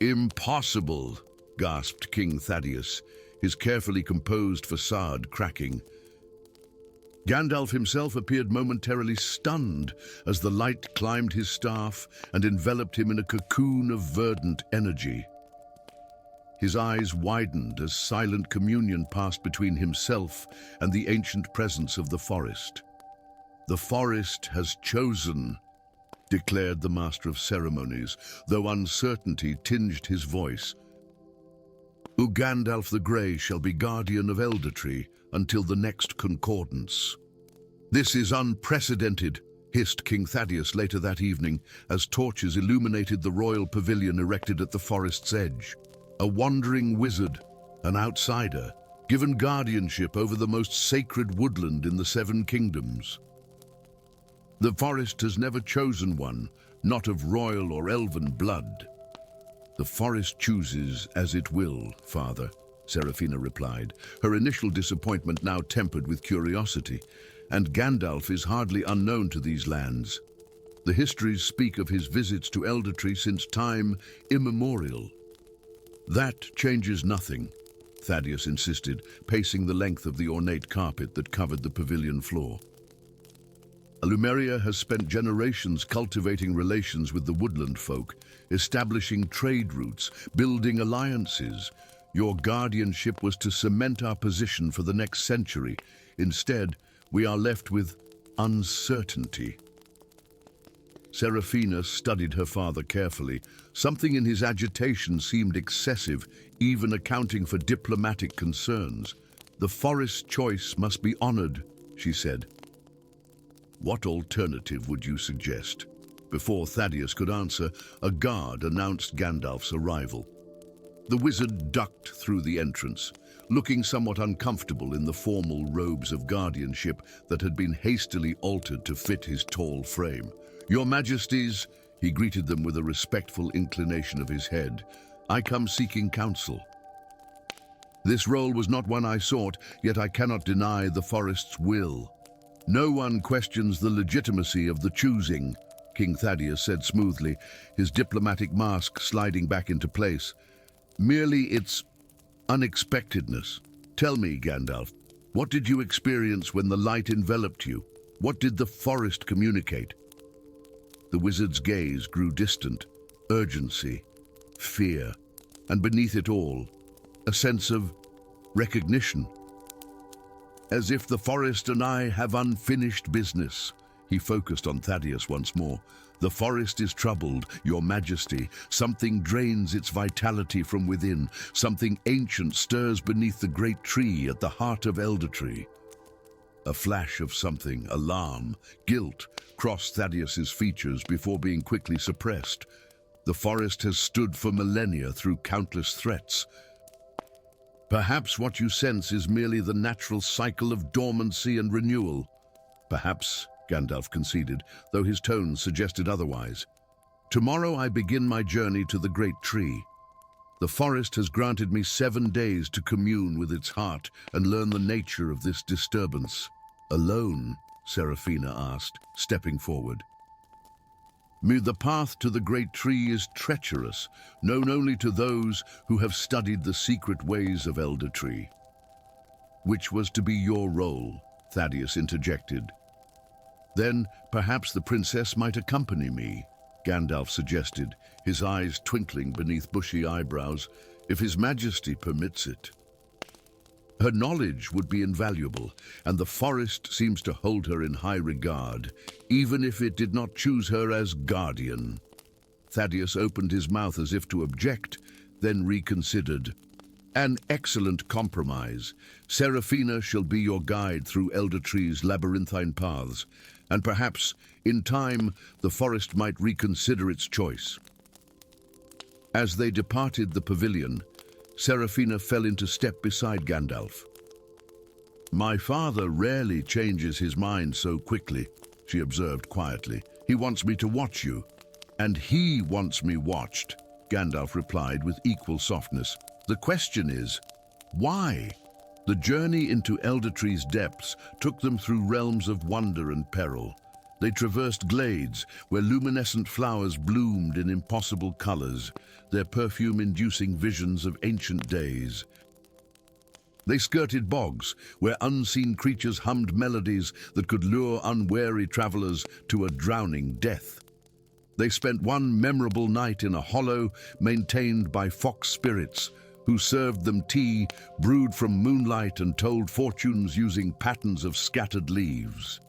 "Impossible!" gasped King Thaddeus, his carefully composed facade cracking. Gandalf himself appeared momentarily stunned as the light climbed his staff and enveloped him in a cocoon of verdant energy. His eyes widened as silent communion passed between himself and the ancient presence of the forest. "The forest has chosen," declared the master of ceremonies, though uncertainty tinged his voice. "Gandalf the Grey shall be guardian of Eldertree until the next concordance." "This is unprecedented," hissed King Thaddeus later that evening as torches illuminated the royal pavilion erected at the forest's edge. "A wandering wizard, an outsider, given guardianship over the most sacred woodland in the 7 kingdoms. The forest has never chosen one, not of royal or elven blood." "The forest chooses as it will, Father," Seraphina replied, her initial disappointment now tempered with curiosity. "And Gandalf is hardly unknown to these lands. The histories speak of his visits to Eldertree since time immemorial." "That changes nothing," Thaddeus insisted, pacing the length of the ornate carpet that covered the pavilion floor. "Lumeria has spent generations cultivating relations with the woodland folk, establishing trade routes, building alliances. Your guardianship was to cement our position for the next century. Instead, we are left with uncertainty." Seraphina studied her father carefully. Something in his agitation seemed excessive, even accounting for diplomatic concerns. "The forest's choice must be honored," she said. "What alternative would you suggest?" Before Thaddeus could answer, a guard announced Gandalf's arrival. The wizard ducked through the entrance, looking somewhat uncomfortable in the formal robes of guardianship that had been hastily altered to fit his tall frame. "Your Majesties," he greeted them with a respectful inclination of his head, "I come seeking counsel. This role was not one I sought, yet I cannot deny the forest's will." "No one questions the legitimacy of the choosing," King Thaddeus said smoothly, his diplomatic mask sliding back into place. "Merely its unexpectedness. Tell me, Gandalf, what did you experience when the light enveloped you? What did the forest communicate?" The wizard's gaze grew distant, urgency, fear, and beneath it all, a sense of recognition. "As if the forest and I have unfinished business." He focused on Thaddeus once more. "The forest is troubled, Your Majesty. Something drains its vitality from within. Something ancient stirs beneath the great tree at the heart of Eldertree." A flash of something, alarm, guilt, crossed Thaddeus's features before being quickly suppressed. The forest has stood for millennia through countless threats. "Perhaps what you sense is merely the natural cycle of dormancy and renewal." "Perhaps," Gandalf conceded, though his tone suggested otherwise. "Tomorrow I begin my journey to the great tree. The forest has granted me 7 days to commune with its heart and learn the nature of this disturbance." Alone? Seraphina asked, stepping forward. The path to the great tree is treacherous, known only to those who have studied the secret ways of Elder Tree. Which was to be your role, Thaddeus interjected. Then perhaps the princess might accompany me, Gandalf suggested, his eyes twinkling beneath bushy eyebrows, if His Majesty permits it. Her knowledge would be invaluable, and the forest seems to hold her in high regard, even if it did not choose her as guardian. Thaddeus opened his mouth as if to object, then reconsidered. An excellent compromise. Seraphina shall be your guide through Elder Tree's labyrinthine paths, and perhaps, in time, the forest might reconsider its choice. As they departed the pavilion, Seraphina fell into step beside Gandalf. My father rarely changes his mind so quickly, she observed quietly. He wants me to watch you. And he wants me watched, Gandalf replied with equal softness. The question is, why? The journey into Elder Tree's depths took them through realms of wonder and peril. They traversed glades where luminescent flowers bloomed in impossible colors, their perfume inducing visions of ancient days. They skirted bogs where unseen creatures hummed melodies that could lure unwary travelers to a drowning death. They spent one memorable night in a hollow maintained by fox spirits who served them tea brewed from moonlight and told fortunes using patterns of scattered leaves.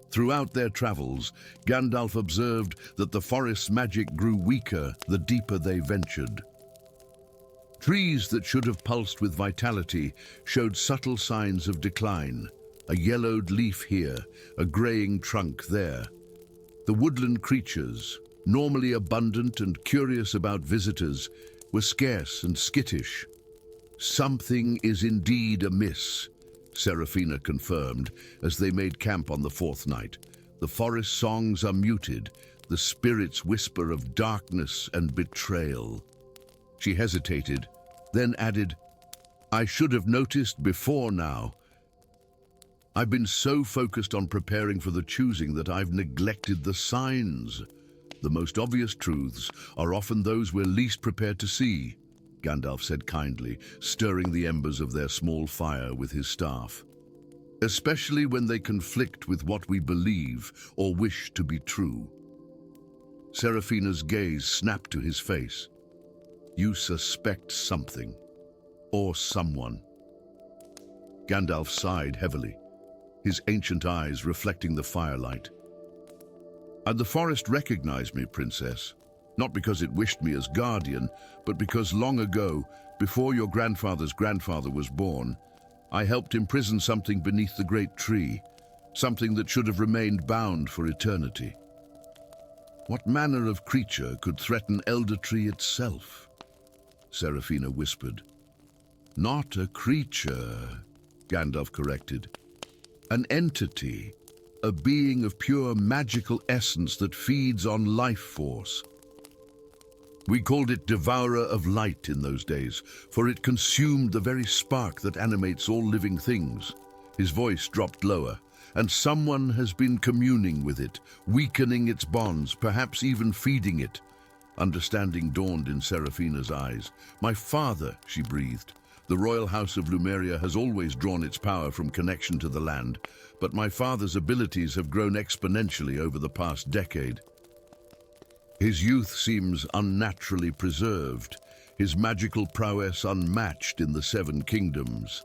Throughout their travels, Gandalf observed that the forest's magic grew weaker the deeper they ventured. Trees that should have pulsed with vitality showed subtle signs of decline, a yellowed leaf here, a graying trunk there. The woodland creatures, normally abundant and curious about visitors, were scarce and skittish. Something is indeed amiss, Seraphina confirmed as they made camp on the fourth night. The forest songs are muted, the spirits whisper of darkness and betrayal. She hesitated, then added, I should have noticed before now. I've been so focused on preparing for the choosing that I've neglected the signs. The most obvious truths are often those we're least prepared to see, Gandalf said kindly, stirring the embers of their small fire with his staff. Especially when they conflict with what we believe or wish to be true. Seraphina's gaze snapped to his face. You suspect something, or someone. Gandalf sighed heavily, his ancient eyes reflecting the firelight. And the forest recognized me, Princess, not because it wished me as guardian, but because long ago, before your grandfather's grandfather was born, I helped imprison something beneath the great tree, something that should have remained bound for eternity. What manner of creature could threaten Elder Tree itself? Seraphina whispered. Not a creature, Gandalf corrected. An entity, a being of pure magical essence that feeds on life force. We called it Devourer of Light in those days, for it consumed the very spark that animates all living things. His voice dropped lower, and someone has been communing with it, weakening its bonds, perhaps even feeding it. Understanding dawned in Seraphina's eyes. My father, she breathed. The royal house of Lumeria has always drawn its power from connection to the land, but my father's abilities have grown exponentially over the past decade. His youth seems unnaturally preserved, his magical prowess unmatched in the Seven Kingdoms.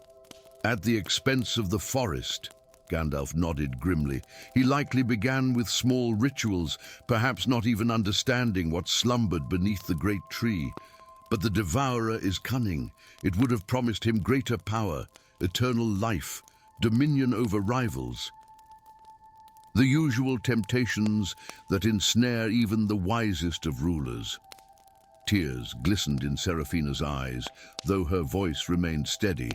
At the expense of the forest, Gandalf nodded grimly. He likely began with small rituals, perhaps not even understanding what slumbered beneath the great tree. But the Devourer is cunning. It would have promised him greater power, eternal life, dominion over rivals. The usual temptations that ensnare even the wisest of rulers. Tears glistened in Seraphina's eyes, though her voice remained steady.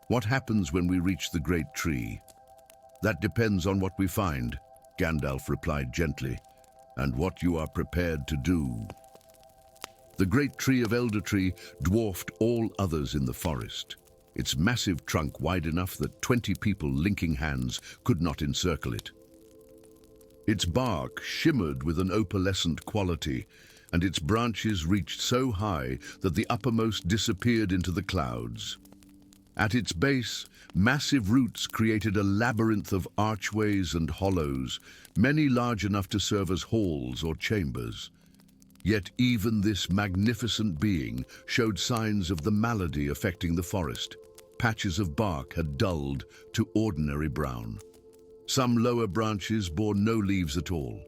What happens when we reach the great tree? That depends on what we find, Gandalf replied gently, and what you are prepared to do. The great tree of Elder Tree dwarfed all others in the forest. its massive trunk wide enough that 20 people linking hands could not encircle it. Its bark shimmered with an opalescent quality, and its branches reached so high that the uppermost disappeared into the clouds. At its base, massive roots created a labyrinth of archways and hollows, many large enough to serve as halls or chambers. Yet even this magnificent being showed signs of the malady affecting the forest. Patches of bark had dulled to ordinary brown. Some lower branches bore no leaves at all.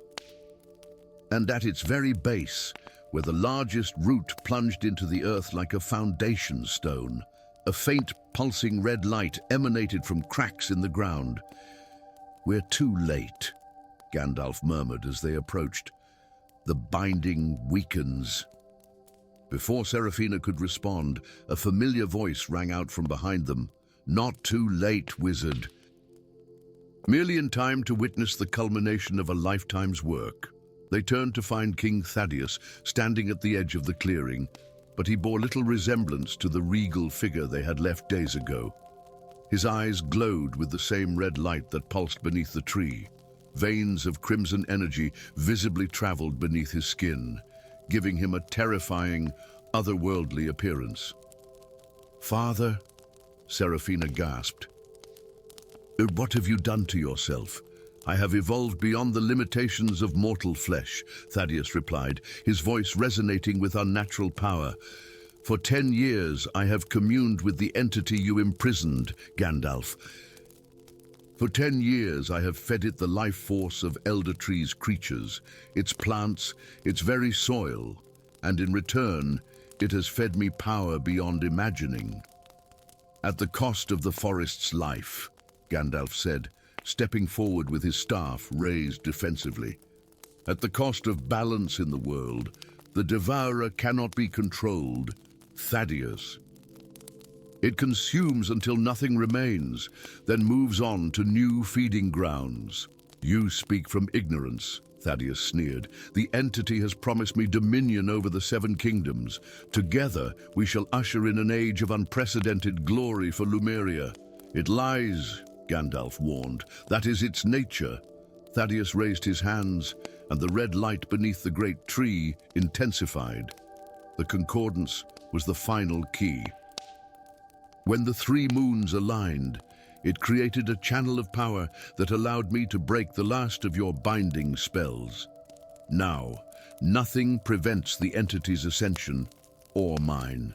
And at its very base, where the largest root plunged into the earth like a foundation stone, a faint, pulsing red light emanated from cracks in the ground. "We're too late," Gandalf murmured as they approached. "The binding weakens." Before Seraphina could respond, a familiar voice rang out from behind them. "Not too late, wizard." Merely in time to witness the culmination of a lifetime's work, they turned to find King Thaddeus standing at the edge of the clearing, but he bore little resemblance to the regal figure they had left days ago. His eyes glowed with the same red light that pulsed beneath the tree. Veins of crimson energy visibly traveled beneath his skin, giving him a terrifying, otherworldly appearance. "Father," Seraphina gasped. "What have you done to yourself?" "I have evolved beyond the limitations of mortal flesh," Thaddeus replied, his voice resonating with unnatural power. "For 10 years I have communed with the entity you imprisoned, Gandalf. For 10 years I have fed it the life force of Elder Tree's creatures, its plants, its very soil, and in return it has fed me power beyond imagining." "At the cost of the forest's life," Gandalf said, stepping forward with his staff raised defensively. "At the cost of balance in the world, the devourer cannot be controlled, Thaddeus. It consumes until nothing remains, then moves on to new feeding grounds." "You speak from ignorance," Thaddeus sneered. "The entity has promised me dominion over the 7 kingdoms. Together we shall usher in an age of unprecedented glory for Lumeria." "It lies," Gandalf warned. "That is its nature." Thaddeus raised his hands, and the red light beneath the great tree intensified. The concordance was the final key. When the 3 moons aligned, it created a channel of power that allowed me to break the last of your binding spells. Now, nothing prevents the entity's ascension, or mine.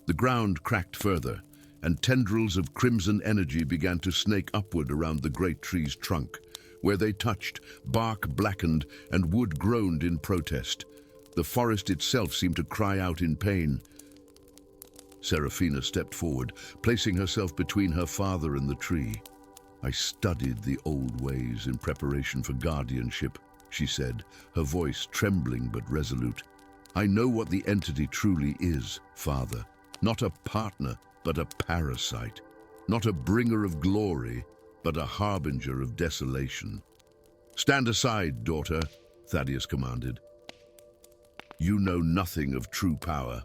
The ground cracked further, and tendrils of crimson energy began to snake upward around the great tree's trunk. Where they touched, bark blackened and wood groaned in protest. The forest itself seemed to cry out in pain. Seraphina stepped forward, placing herself between her father and the tree. "I studied the old ways in preparation for guardianship," she said, her voice trembling but resolute. "I know what the entity truly is, Father. Not a partner, but a parasite. Not a bringer of glory, but a harbinger of desolation." "Stand aside, daughter," Thaddeus commanded. "You know nothing of true power."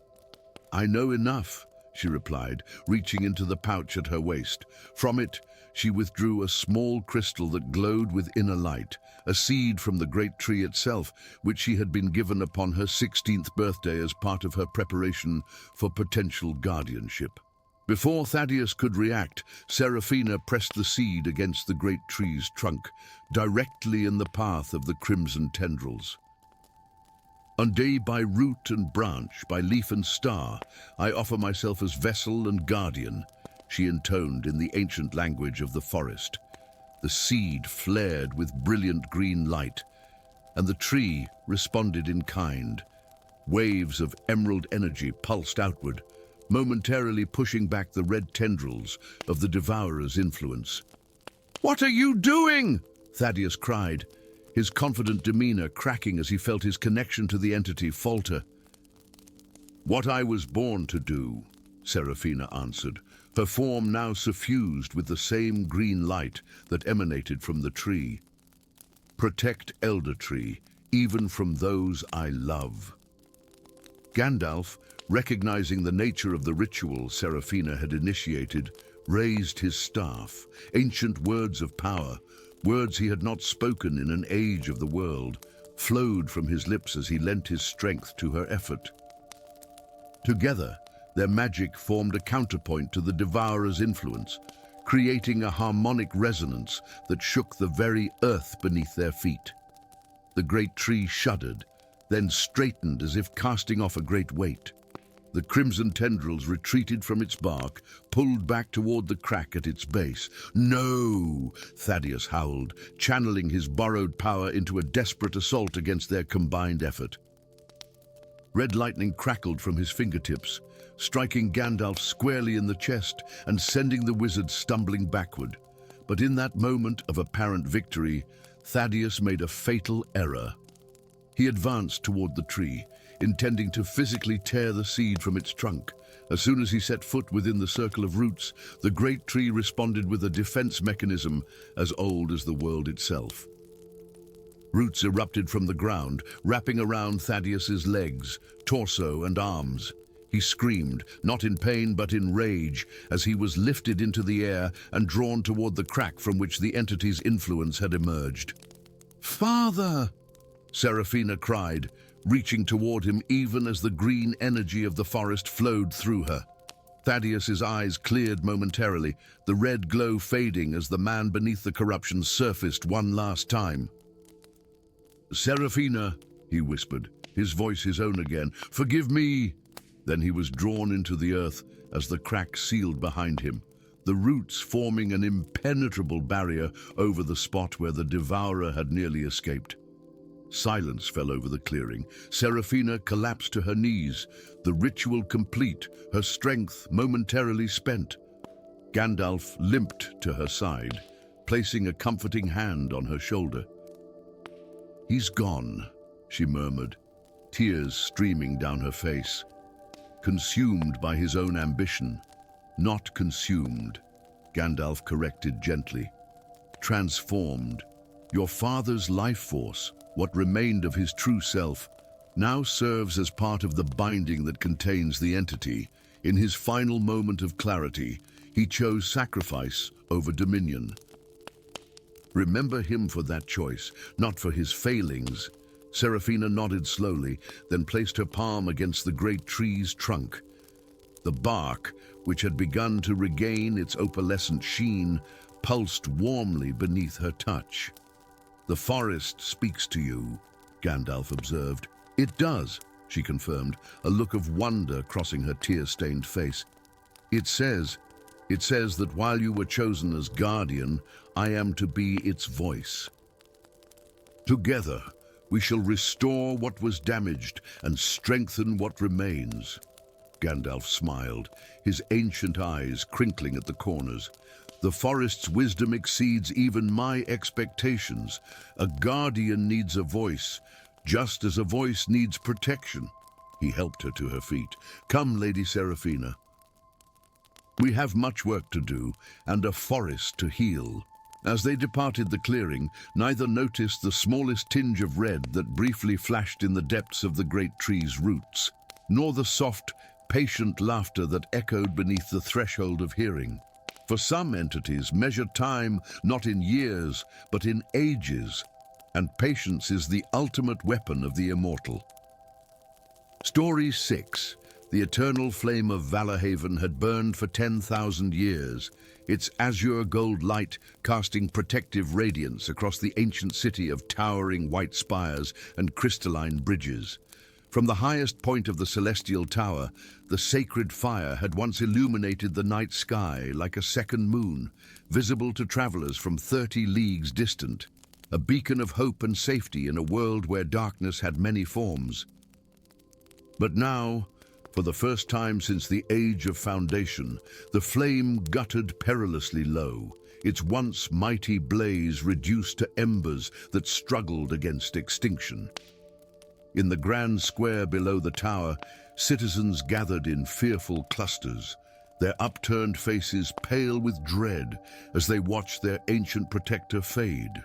"I know enough," she replied, reaching into the pouch at her waist. From it, she withdrew a small crystal that glowed with inner light, a seed from the great tree itself, which she had been given upon her 16th birthday as part of her preparation for potential guardianship. Before Thaddeus could react, Seraphina pressed the seed against the great tree's trunk, directly in the path of the crimson tendrils. "Undone by root and branch, by leaf and star, I offer myself as vessel and guardian," she intoned in the ancient language of the forest. The seed flared with brilliant green light, and the tree responded in kind. Waves of emerald energy pulsed outward, momentarily pushing back the red tendrils of the devourer's influence. "What are you doing?" Thaddeus cried, his confident demeanor cracking as he felt his connection to the entity falter. "What I was born to do," Seraphina answered, her form now suffused with the same green light that emanated from the tree. "Protect Elder Tree, even from those I love." Gandalf, recognizing the nature of the ritual Seraphina had initiated, raised his staff, ancient words of power, words he had not spoken in an age of the world, flowed from his lips as he lent his strength to her effort. Together, their magic formed a counterpoint to the Devourer's influence, creating a harmonic resonance that shook the very earth beneath their feet. The great tree shuddered, then straightened as if casting off a great weight. The crimson tendrils retreated from its bark, pulled back toward the crack at its base. "No!" Thaddeus howled, channeling his borrowed power into a desperate assault against their combined effort. Red lightning crackled from his fingertips, striking Gandalf squarely in the chest and sending the wizard stumbling backward. But in that moment of apparent victory, Thaddeus made a fatal error. He advanced toward the tree, intending to physically tear the seed from its trunk. As soon as he set foot within the circle of roots, the great tree responded with a defense mechanism as old as the world itself. Roots erupted from the ground, wrapping around Thaddeus's legs, torso, and arms. He screamed, not in pain but in rage, as he was lifted into the air and drawn toward the crack from which the entity's influence had emerged. "Father!" Seraphina cried, reaching toward him even as the green energy of the forest flowed through her. Thaddeus's eyes cleared momentarily, the red glow fading as the man beneath the corruption surfaced one last time. "Seraphina," he whispered, his voice his own again, "forgive me!" Then he was drawn into the earth as the crack sealed behind him, the roots forming an impenetrable barrier over the spot where the Devourer had nearly escaped. Silence fell over the clearing. Seraphina collapsed to her knees, the ritual complete, her strength momentarily spent. Gandalf limped to her side, placing a comforting hand on her shoulder. "He's gone," she murmured, tears streaming down her face. "Consumed by his own ambition." "Not consumed," Gandalf corrected gently. "Transformed. Your father's life force, what remained of his true self, now serves as part of the binding that contains the entity. In his final moment of clarity, he chose sacrifice over dominion. Remember him for that choice, not for his failings." Seraphina nodded slowly, then placed her palm against the great tree's trunk. The bark, which had begun to regain its opalescent sheen, pulsed warmly beneath her touch. "The forest speaks to you," Gandalf observed. "It does," she confirmed, a look of wonder crossing her tear-stained face. It says that while you were chosen as guardian, I am to be its voice. Together, we shall restore what was damaged and strengthen what remains." Gandalf smiled, his ancient eyes crinkling at the corners. "The forest's wisdom exceeds even my expectations. A guardian needs a voice, just as a voice needs protection." He helped her to her feet. "Come, Lady Seraphina. We have much work to do, and a forest to heal." As they departed the clearing, neither noticed the smallest tinge of red that briefly flashed in the depths of the great tree's roots, nor the soft, patient laughter that echoed beneath the threshold of hearing. For some entities measure time not in years, but in ages, and patience is the ultimate weapon of the immortal. Story 6. The eternal flame of Valahaven had burned for 10,000 years, its azure gold light casting protective radiance across the ancient city of towering white spires and crystalline bridges. From the highest point of the celestial tower, the sacred fire had once illuminated the night sky like a second moon, visible to travelers from 30 leagues distant, a beacon of hope and safety in a world where darkness had many forms. But now, for the first time since the Age of Foundation, the flame guttered perilously low, its once mighty blaze reduced to embers that struggled against extinction. In the grand square below the tower, citizens gathered in fearful clusters, their upturned faces pale with dread as they watched their ancient protector fade.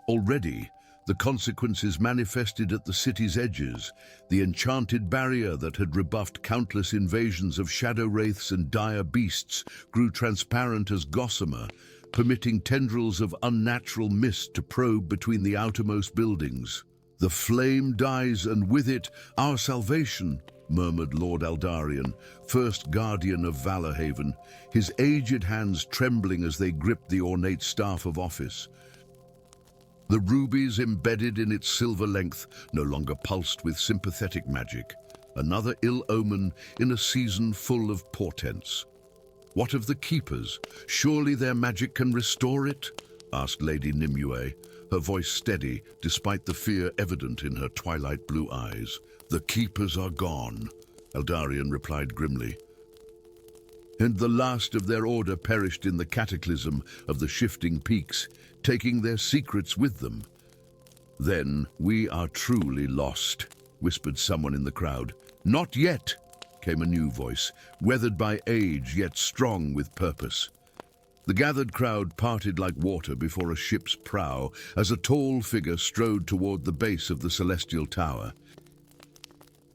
Already, The consequences manifested at the city's edges. The enchanted barrier that had rebuffed countless invasions of shadow wraiths and dire beasts grew transparent as gossamer, permitting tendrils of unnatural mist to probe between the outermost buildings. "The flame dies, and with it, our salvation," murmured Lord Aldarion, first guardian of Valorhaven, his aged hands trembling as they gripped the ornate staff of office. The rubies embedded in its silver length no longer pulsed with sympathetic magic, another ill omen in a season full of portents. "What of the Keepers? Surely their magic can restore it?" asked Lady Nimue, her voice steady despite the fear evident in her twilight blue eyes. "The Keepers are gone," Aldarion replied grimly. "And the last of their order perished in the cataclysm of the shifting peaks, taking their secrets with them." "Then we are truly lost," whispered someone in the crowd. "Not yet," came a new voice, weathered by age yet strong with purpose. The gathered crowd parted like water before a ship's prow as a tall figure strode toward the base of the celestial tower.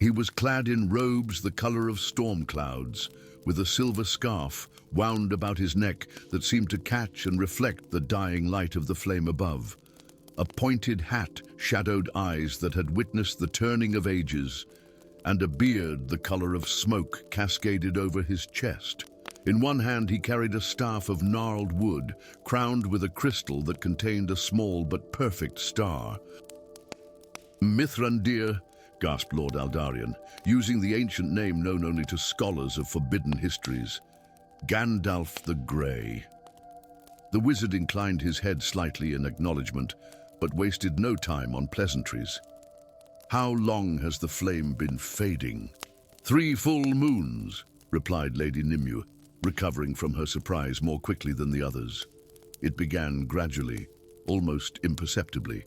He was clad in robes the color of storm clouds, with a silver scarf wound about his neck that seemed to catch and reflect the dying light of the flame above. A pointed hat shadowed eyes that had witnessed the turning of ages, and a beard the color of smoke cascaded over his chest. In one hand he carried a staff of gnarled wood, crowned with a crystal that contained a small but perfect star. "Mithrandir," gasped Lord Aldarion, using the ancient name known only to scholars of forbidden histories. "Gandalf the Grey." The wizard inclined his head slightly in acknowledgement, but wasted no time on pleasantries. "How long has the flame been fading?" "3 full moons," replied Lady Nimue, recovering from her surprise more quickly than the others. It began gradually, almost imperceptibly.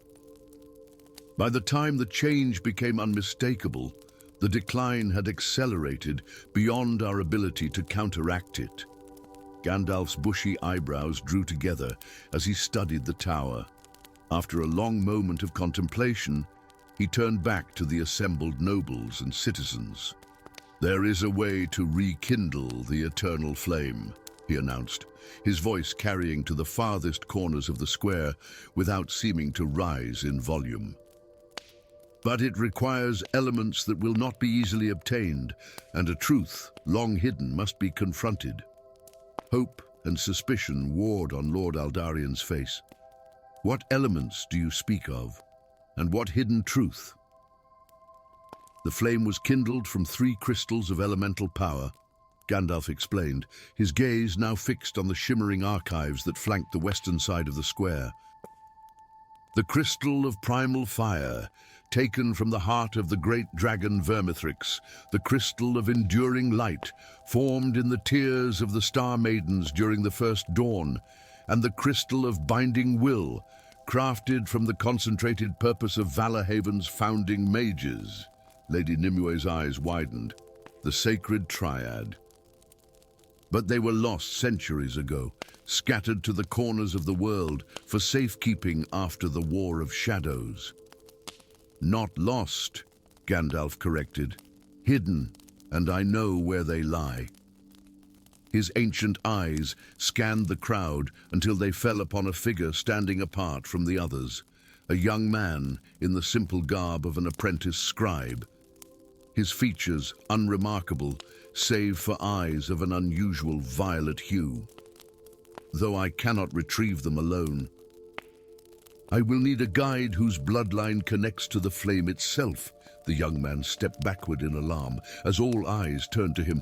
By the time the change became unmistakable, the decline had accelerated beyond our ability to counteract it. Gandalf's bushy eyebrows drew together as he studied the tower. After a long moment of contemplation, he turned back to the assembled nobles and citizens. "There is a way to rekindle the eternal flame," he announced, his voice carrying to the farthest corners of the square without seeming to rise in volume. "But it requires elements that will not be easily obtained, and a truth, long hidden, must be confronted." Hope and suspicion warred on Lord Aldarion's face. "What elements do you speak of, and what hidden truth?" "The flame was kindled from 3 crystals of elemental power," Gandalf explained, his gaze now fixed on the shimmering archives that flanked the western side of the square. "The crystal of primal fire, taken from the heart of the great dragon Vermithrix, the crystal of enduring light, formed in the tears of the Star Maidens during the first dawn, and the crystal of binding will, crafted from the concentrated purpose of Valorhaven's founding mages." Lady Nimue's eyes widened. "The sacred triad." "But they were lost centuries ago, scattered to the corners of the world for safekeeping after the War of Shadows." "Not lost," Gandalf corrected. "Hidden, and I know where they lie." His ancient eyes scanned the crowd until they fell upon a figure standing apart from the others, a young man in the simple garb of an apprentice scribe. His features unremarkable, save for eyes of an unusual violet hue. "Though I cannot retrieve them alone, I will need a guide whose bloodline connects to the flame itself." The young man stepped backward in alarm as all eyes turned to him.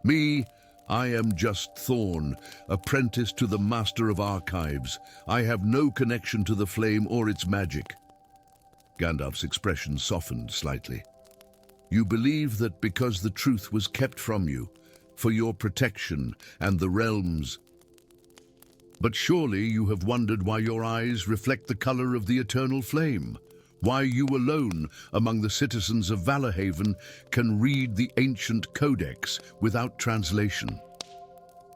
"Me, I am just Thorn, apprentice to the Master of Archives. I have no connection to the flame or its magic." Gandalf's expression softened slightly. "You believe that because the truth was kept from you, for your protection and the realm's. But surely you have wondered why your eyes reflect the color of the eternal flame, why you alone among the citizens of Valorhaven can read the ancient codex without translation."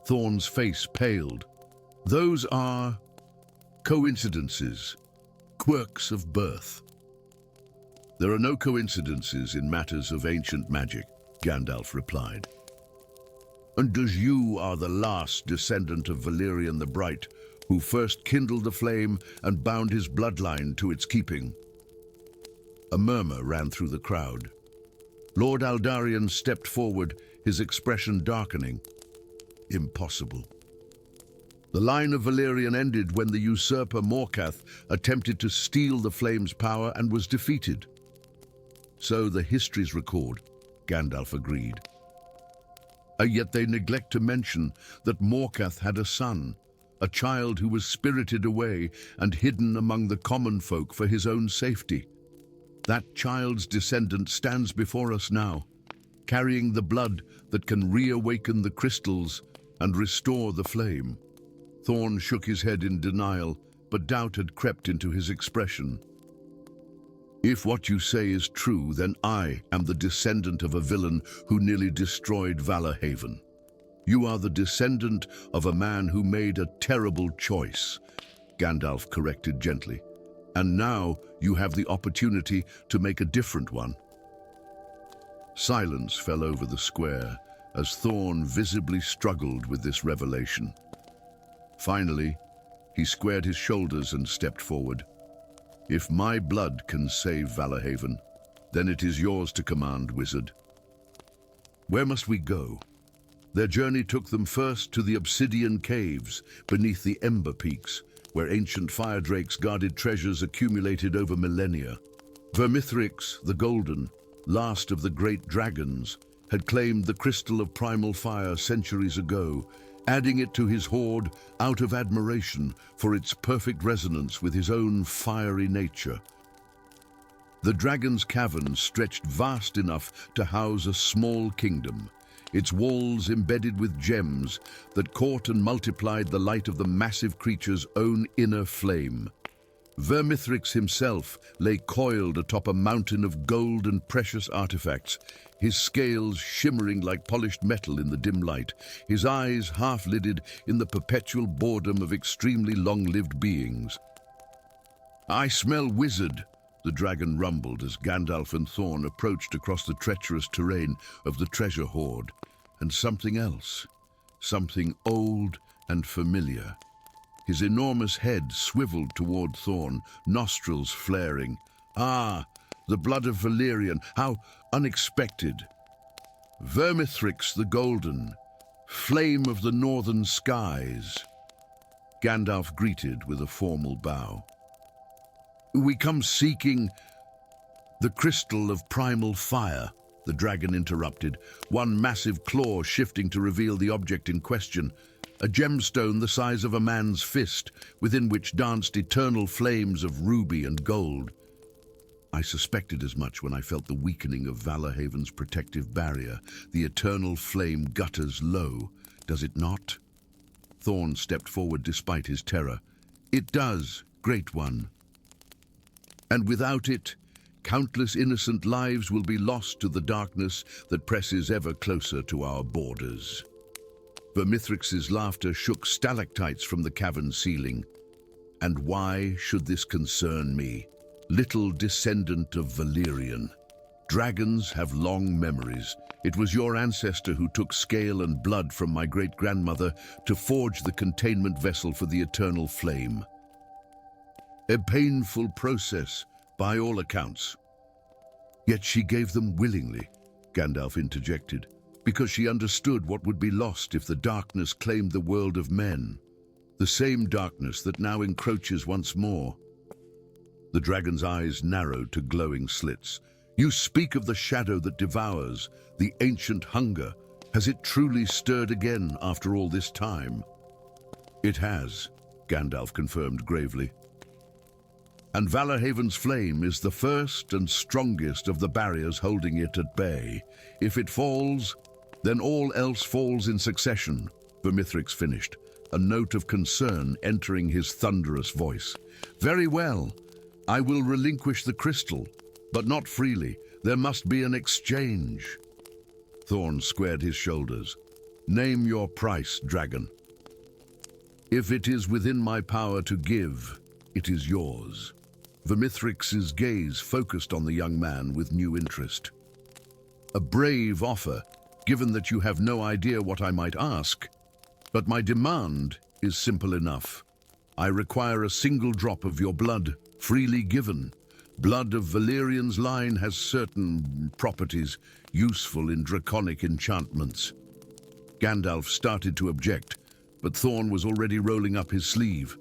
Thorn's face paled. "Those are coincidences," Quirks of birth. There are no coincidences in matters of ancient magic, Gandalf replied. And as you are the last descendant of Valerian the Bright, who first kindled the flame and bound his bloodline to its keeping. A murmur ran through the crowd. Lord Aldarion stepped forward, his expression darkening. Impossible. The line of Valerian ended when the usurper Morkath attempted to steal the flame's power and was defeated. So the histories record, Gandalf agreed. Yet they neglect to mention that Morkath had a son, a child who was spirited away and hidden among the common folk for his own safety. That child's descendant stands before us now, carrying the blood that can reawaken the crystals and restore the flame. Thorn shook his head in denial, but doubt had crept into his expression. If what you say is true, then I am the descendant of a villain who nearly destroyed Valah Haven. You are the descendant of a man who made a terrible choice, Gandalf corrected gently. And now you have the opportunity to make a different one. Silence fell over the square as Thorn visibly struggled with this revelation. Finally, he squared his shoulders and stepped forward. If my blood can save Valah Haven, then it is yours to command, wizard. Where must we go? Their journey took them first to the obsidian caves beneath the Ember Peaks, where ancient fire drakes guarded treasures accumulated over millennia. Vermithrix, the Golden, last of the great dragons, had claimed the crystal of primal fire centuries ago, adding it to his hoard out of admiration for its perfect resonance with his own fiery nature. The dragon's cavern stretched vast enough to house a small kingdom, its walls embedded with gems that caught and multiplied the light of the massive creature's own inner flame. Vermithrix himself lay coiled atop a mountain of gold and precious artifacts, his scales shimmering like polished metal in the dim light, his eyes half-lidded in the perpetual boredom of extremely long-lived beings. "I smell wizard," the dragon rumbled as Gandalf and Thorn approached across the treacherous terrain of the treasure hoard, and something else, something old and familiar. His enormous head swiveled toward Thorn, nostrils flaring. "Ah, the blood of Valerian, how unexpected. Vermithrix the Golden, flame of the northern skies." Gandalf greeted with a formal bow. "We come seeking the crystal of primal fire," the dragon interrupted, one massive claw shifting to reveal the object in question. A gemstone the size of a man's fist, within which danced eternal flames of ruby and gold. I suspected as much when I felt the weakening of Valah Haven's protective barrier. The eternal flame gutters low, does it not? Thorn stepped forward despite his terror. "It does, Great One. And without it, countless innocent lives will be lost to the darkness that presses ever closer to our borders." Vermithrix's laughter shook stalactites from the cavern ceiling. "And why should this concern me, little descendant of Valerian? Dragons have long memories. It was your ancestor who took scale and blood from my great-grandmother to forge the containment vessel for the eternal flame. A painful process, by all accounts. Yet she gave them willingly," Gandalf interjected, "because she understood what would be lost if the darkness claimed the world of men. The same darkness that now encroaches once more." The dragon's eyes narrowed to glowing slits. "You speak of the shadow that devours, the ancient hunger. Has it truly stirred again after all this time?" "It has," Gandalf confirmed gravely. "And Valah Haven's flame is the first and strongest of the barriers holding it at bay. If it falls, then all else falls in succession," Vermithrix finished, a note of concern entering his thunderous voice. "Very well. I will relinquish the crystal, but not freely. There must be an exchange." Thorn squared his shoulders. "Name your price, dragon. If it is within my power to give, it is yours." Vermithrix's gaze focused on the young man with new interest. A brave offer, given that you have no idea what I might ask, but my demand is simple enough. I require a single drop of your blood, freely given. Blood of Valerian's line has certain properties useful in draconic enchantments. Gandalf started to object, but Thorn was already rolling up his sleeve.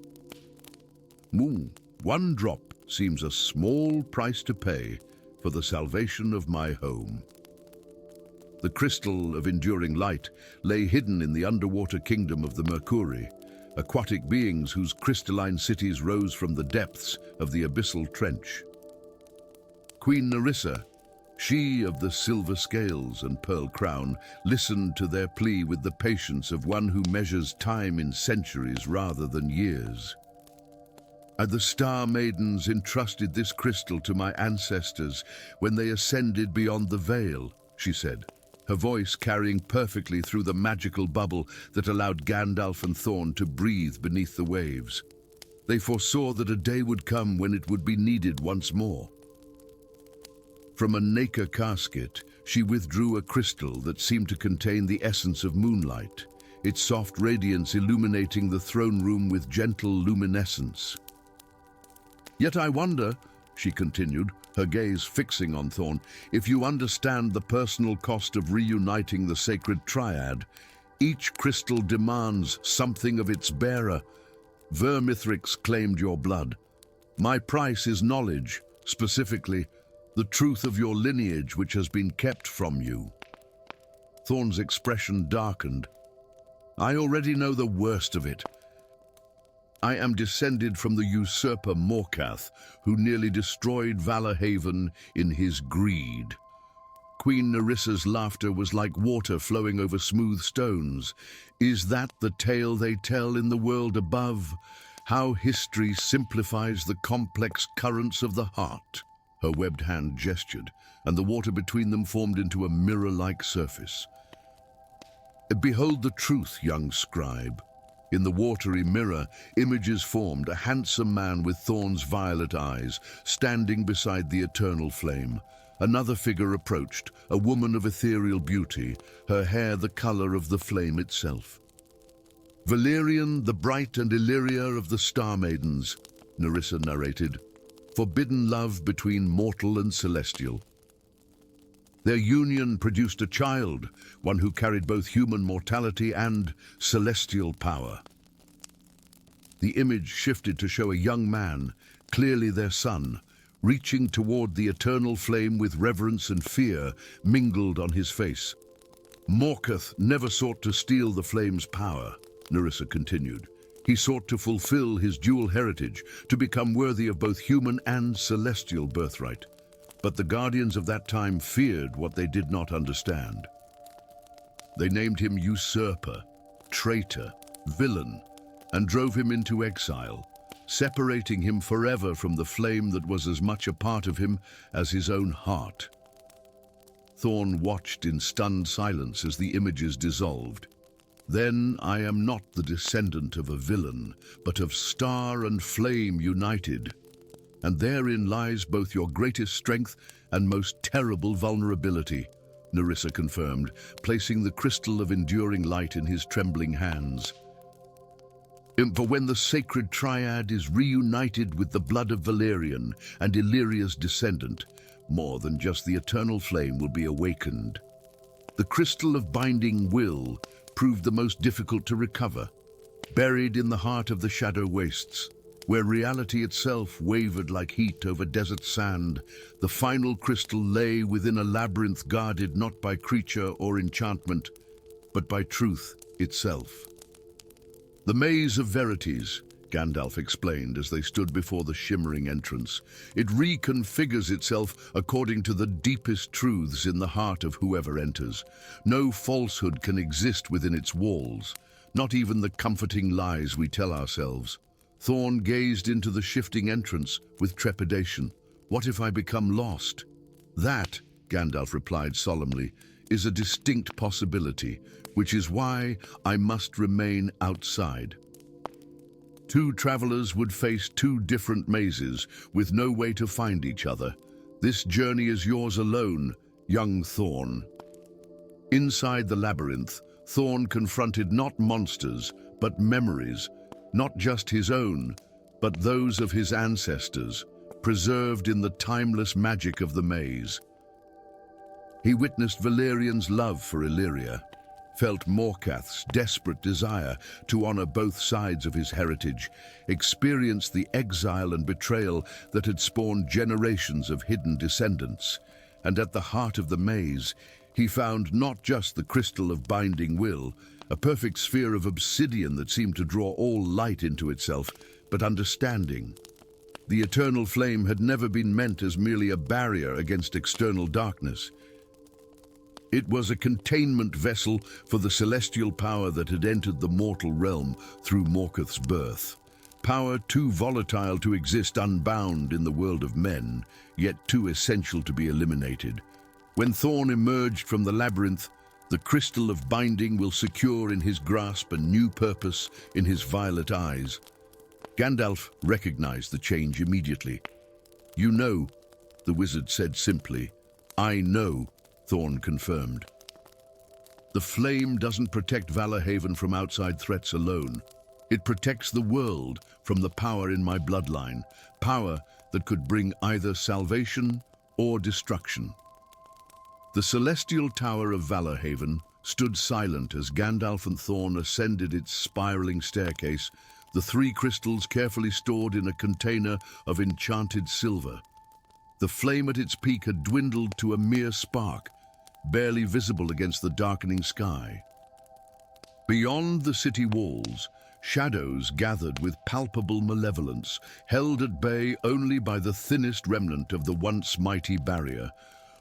One drop seems a small price to pay for the salvation of my home. The crystal of enduring light lay hidden in the underwater kingdom of the Mercurii, aquatic beings whose crystalline cities rose from the depths of the abyssal trench. Queen Nerissa, she of the silver scales and pearl crown, listened to their plea with the patience of one who measures time in centuries rather than years. The Star Maidens entrusted this crystal to my ancestors when they ascended beyond the veil, she said, her voice carrying perfectly through the magical bubble that allowed Gandalf and Thorn to breathe beneath the waves. They foresaw that a day would come when it would be needed once more. From a nacre casket, she withdrew a crystal that seemed to contain the essence of moonlight, its soft radiance illuminating the throne room with gentle luminescence. Yet I wonder, she continued, her gaze fixing on Thorn, if you understand the personal cost of reuniting the sacred triad. Each crystal demands something of its bearer. Vermithrix claimed your blood. My price is knowledge, specifically, the truth of your lineage which has been kept from you. Thorn's expression darkened. I already know the worst of it. I am descended from the usurper Morcath, who nearly destroyed Valah Haven in his greed. Queen Nerissa's laughter was like water flowing over smooth stones. Is that the tale they tell in the world above? How history simplifies the complex currents of the heart? Her webbed hand gestured, and the water between them formed into a mirror-like surface. Behold the truth, young scribe. In the watery mirror, images formed, a handsome man with Thorn's violet eyes, standing beside the eternal flame. Another figure approached, a woman of ethereal beauty, her hair the color of the flame itself. Valerian, the bright, and Illyria of the Star Maidens, Nerissa narrated. Forbidden love between mortal and celestial. Their union produced a child, one who carried both human mortality and celestial power. The image shifted to show a young man, clearly their son, reaching toward the eternal flame with reverence and fear mingled on his face. Morcath never sought to steal the flame's power, Nerissa continued. He sought to fulfill his dual heritage, to become worthy of both human and celestial birthright. But the guardians of that time feared what they did not understand. They named him usurper, traitor, villain, and drove him into exile, separating him forever from the flame that was as much a part of him as his own heart. Thorn watched in stunned silence as the images dissolved. Then I am not the descendant of a villain, but of star and flame united. And therein lies both your greatest strength and most terrible vulnerability, Nerissa confirmed, placing the crystal of enduring light in his trembling hands. For when the sacred triad is reunited with the blood of Valerian and Illyria's descendant, more than just the eternal flame will be awakened. The crystal of binding will proved the most difficult to recover, buried in the heart of the shadow wastes, where reality itself wavered like heat over desert sand. The final crystal lay within a labyrinth guarded not by creature or enchantment, but by truth itself. The maze of verities, Gandalf explained as they stood before the shimmering entrance. It reconfigures itself according to the deepest truths in the heart of whoever enters. No falsehood can exist within its walls, not even the comforting lies we tell ourselves. Thorn gazed into the shifting entrance with trepidation. What if I become lost? That, Gandalf replied solemnly, is a distinct possibility, which is why I must remain outside. Two travelers would face two different mazes with no way to find each other. This journey is yours alone, young Thorn. Inside the labyrinth, Thorn confronted not monsters, but memories, not just his own, but those of his ancestors, preserved in the timeless magic of the maze. He witnessed Valerian's love for Illyria, felt Morkath's desperate desire to honor both sides of his heritage, experienced the exile and betrayal that had spawned generations of hidden descendants, and at the heart of the maze, he found not just the crystal of binding will, a perfect sphere of obsidian that seemed to draw all light into itself, but understanding. The eternal flame had never been meant as merely a barrier against external darkness. It was a containment vessel for the celestial power that had entered the mortal realm through Morkath's birth. Power too volatile to exist unbound in the world of men, yet too essential to be eliminated. When Thorn emerged from the labyrinth, the crystal of binding will secure in his grasp a new purpose in his violet eyes. Gandalf recognized the change immediately. "You know," the wizard said simply. "I know," Thorn confirmed. "The flame doesn't protect Valahhaven from outside threats alone. It protects the world from the power in my bloodline, power that could bring either salvation or destruction." The celestial tower of Valahhaven stood silent as Gandalf and Thorn ascended its spiraling staircase, the three crystals carefully stored in a container of enchanted silver. The flame at its peak had dwindled to a mere spark, barely visible against the darkening sky. Beyond the city walls, shadows gathered with palpable malevolence, held at bay only by the thinnest remnant of the once mighty barrier.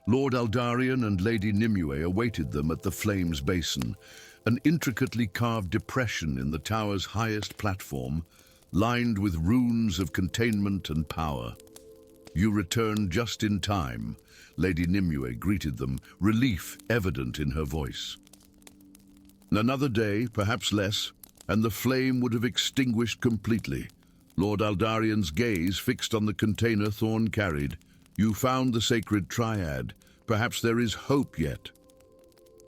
Lord Aldarion and Lady Nimue awaited them at the flame's basin, an intricately carved depression in the tower's highest platform, lined with runes of containment and power. "You returned just in time," Lady Nimue greeted them, relief evident in her voice. Another day, perhaps less, and the flame would have extinguished completely. Lord Aldarion's gaze fixed on the container Thorn carried. "You found the sacred triad. Perhaps there is hope yet."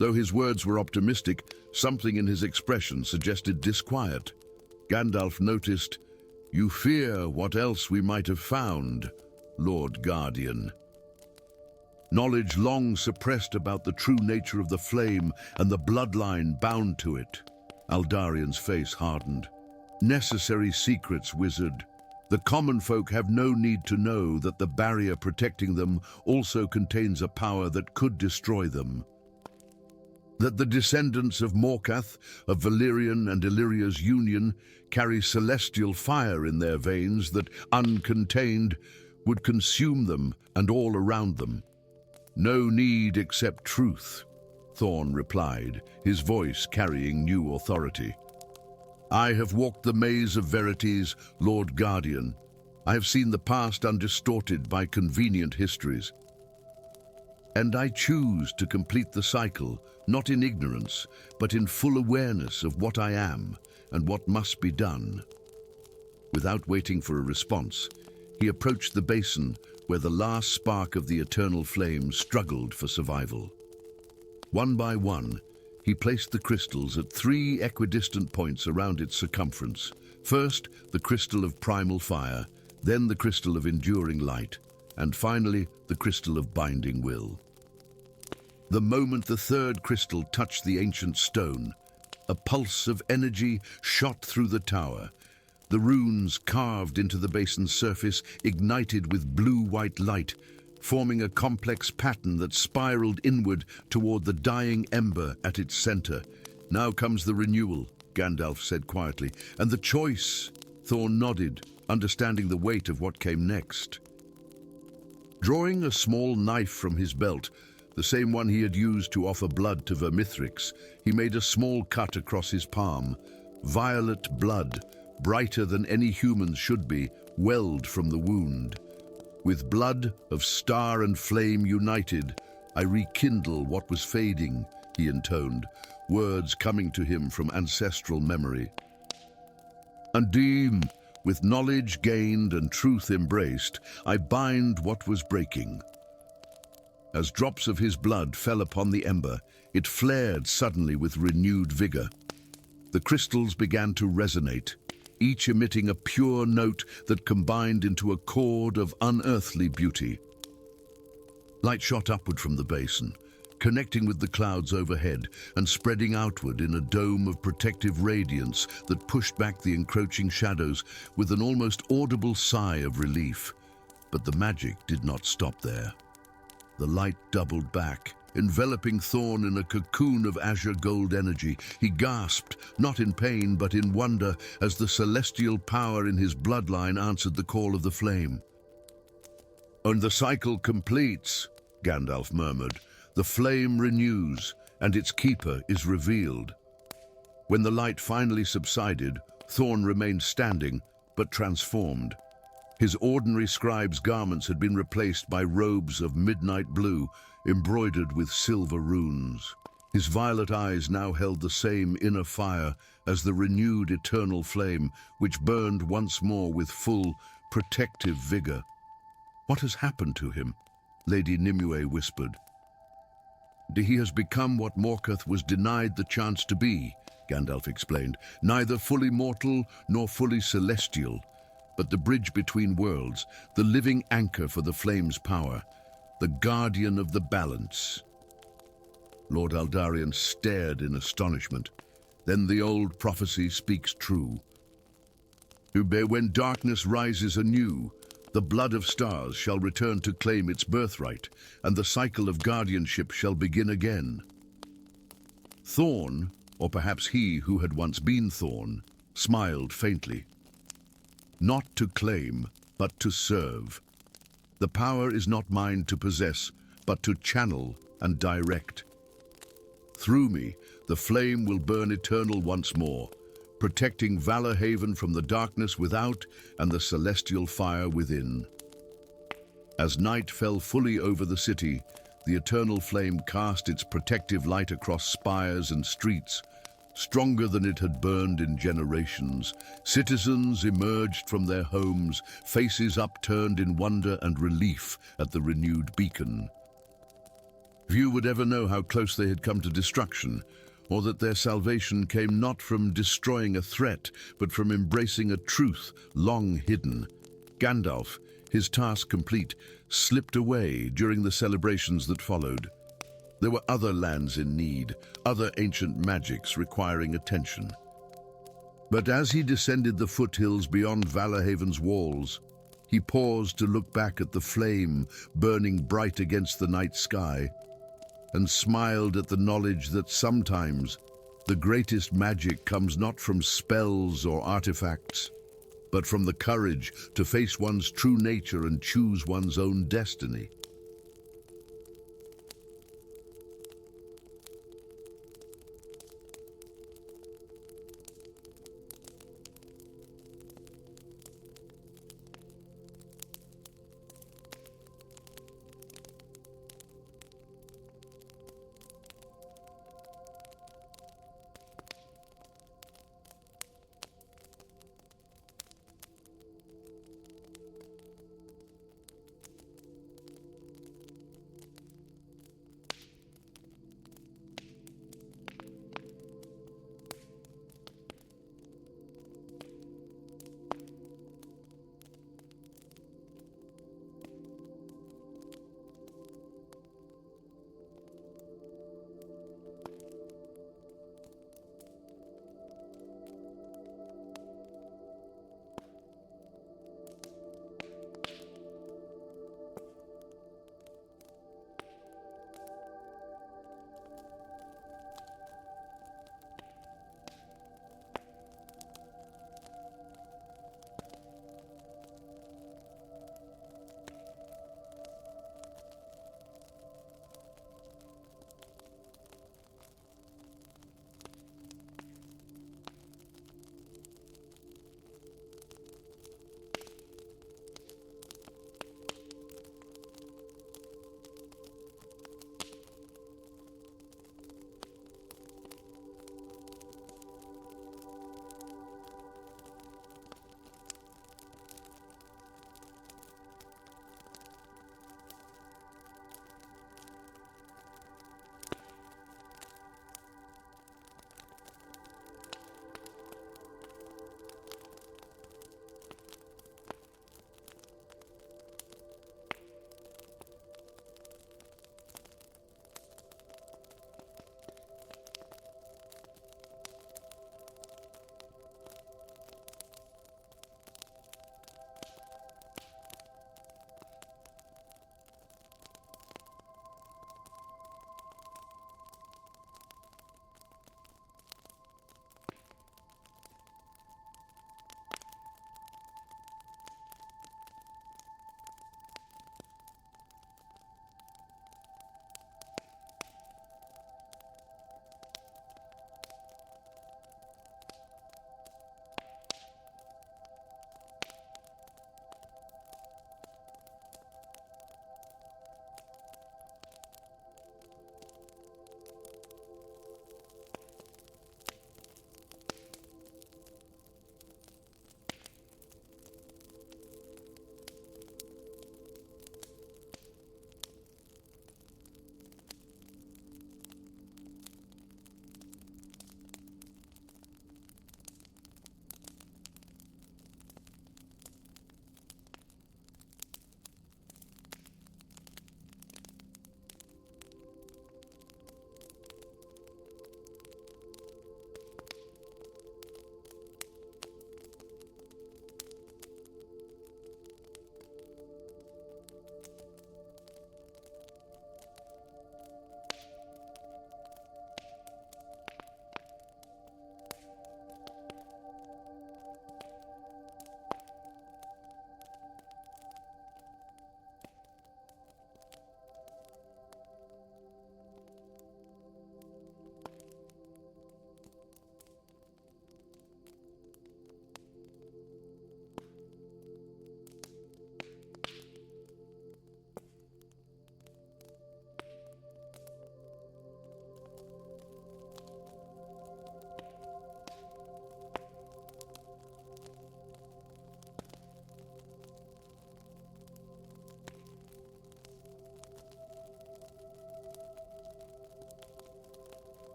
Though his words were optimistic, something in his expression suggested disquiet. Gandalf noticed, "You fear what else we might have found, Lord Guardian." Knowledge long suppressed about the true nature of the flame and the bloodline bound to it. Aldarion's face hardened. "Necessary secrets, wizard. The common folk have no need to know that the barrier protecting them also contains a power that could destroy them. That the descendants of Morkath, of Valerian and Illyria's union, carry celestial fire in their veins that, uncontained, would consume them and all around them. No need except truth," Thorn replied, his voice carrying new authority. "I have walked the maze of verities, Lord Guardian. I have seen the past undistorted by convenient histories. And I choose to complete the cycle, not in ignorance, but in full awareness of what I am and what must be done." Without waiting for a response, he approached the basin where the last spark of the eternal flame struggled for survival. One by one, he placed the crystals at three equidistant points around its circumference. First, the crystal of primal fire, then the crystal of enduring light, and finally, the crystal of binding will. The moment the third crystal touched the ancient stone, a pulse of energy shot through the tower. The runes carved into the basin's surface ignited with blue-white light, forming a complex pattern that spiraled inward toward the dying ember at its center. "Now comes the renewal," Gandalf said quietly. "And the choice," Thorn nodded, understanding the weight of what came next. Drawing a small knife from his belt, the same one he had used to offer blood to Vermithrix, he made a small cut across his palm. Violet blood, brighter than any human's should be, welled from the wound. "With blood of star and flame united, I rekindle what was fading," he intoned, words coming to him from ancestral memory. And with knowledge gained and truth embraced, I bind what was breaking. As drops of his blood fell upon the ember, it flared suddenly with renewed vigor. The crystals began to resonate, each emitting a pure note that combined into a chord of unearthly beauty. Light shot upward from the basin, connecting with the clouds overhead and spreading outward in a dome of protective radiance that pushed back the encroaching shadows with an almost audible sigh of relief. But the magic did not stop there. The light doubled back, enveloping Thorn in a cocoon of azure gold energy. He gasped, not in pain but in wonder, as the celestial power in his bloodline answered the call of the flame. "And the cycle completes," Gandalf murmured. "The flame renews, and its keeper is revealed." When the light finally subsided, Thorn remained standing, but transformed. His ordinary scribe's garments had been replaced by robes of midnight blue, embroidered with silver runes. His violet eyes now held the same inner fire as the renewed eternal flame, which burned once more with full, protective vigor. "What has happened to him?" Lady Nimue whispered. "He has become what Morgoth was denied the chance to be," Gandalf explained. "Neither fully mortal nor fully celestial, but the bridge between worlds, the living anchor for the flame's power, the guardian of the balance." Lord Aldarion stared in astonishment. "Then the old prophecy speaks true. When darkness rises anew, the blood of stars shall return to claim its birthright, and the cycle of guardianship shall begin again." Thorn, or perhaps he who had once been Thorn, smiled faintly. "Not to claim, but to serve. The power is not mine to possess, but to channel and direct. Through me, the flame will burn eternal once more, protecting Valah Haven from the darkness without and the celestial fire within." As night fell fully over the city, the eternal flame cast its protective light across spires and streets, stronger than it had burned in generations. Citizens emerged from their homes, faces upturned in wonder and relief at the renewed beacon. Few would ever know how close they had come to destruction, or that their salvation came not from destroying a threat, but from embracing a truth long hidden. Gandalf, his task complete, slipped away during the celebrations that followed. There were other lands in need, other ancient magics requiring attention. But as he descended the foothills beyond Valah Haven's walls, he paused to look back at the flame burning bright against the night sky, and smiled at the knowledge that sometimes the greatest magic comes not from spells or artifacts, but from the courage to face one's true nature and choose one's own destiny.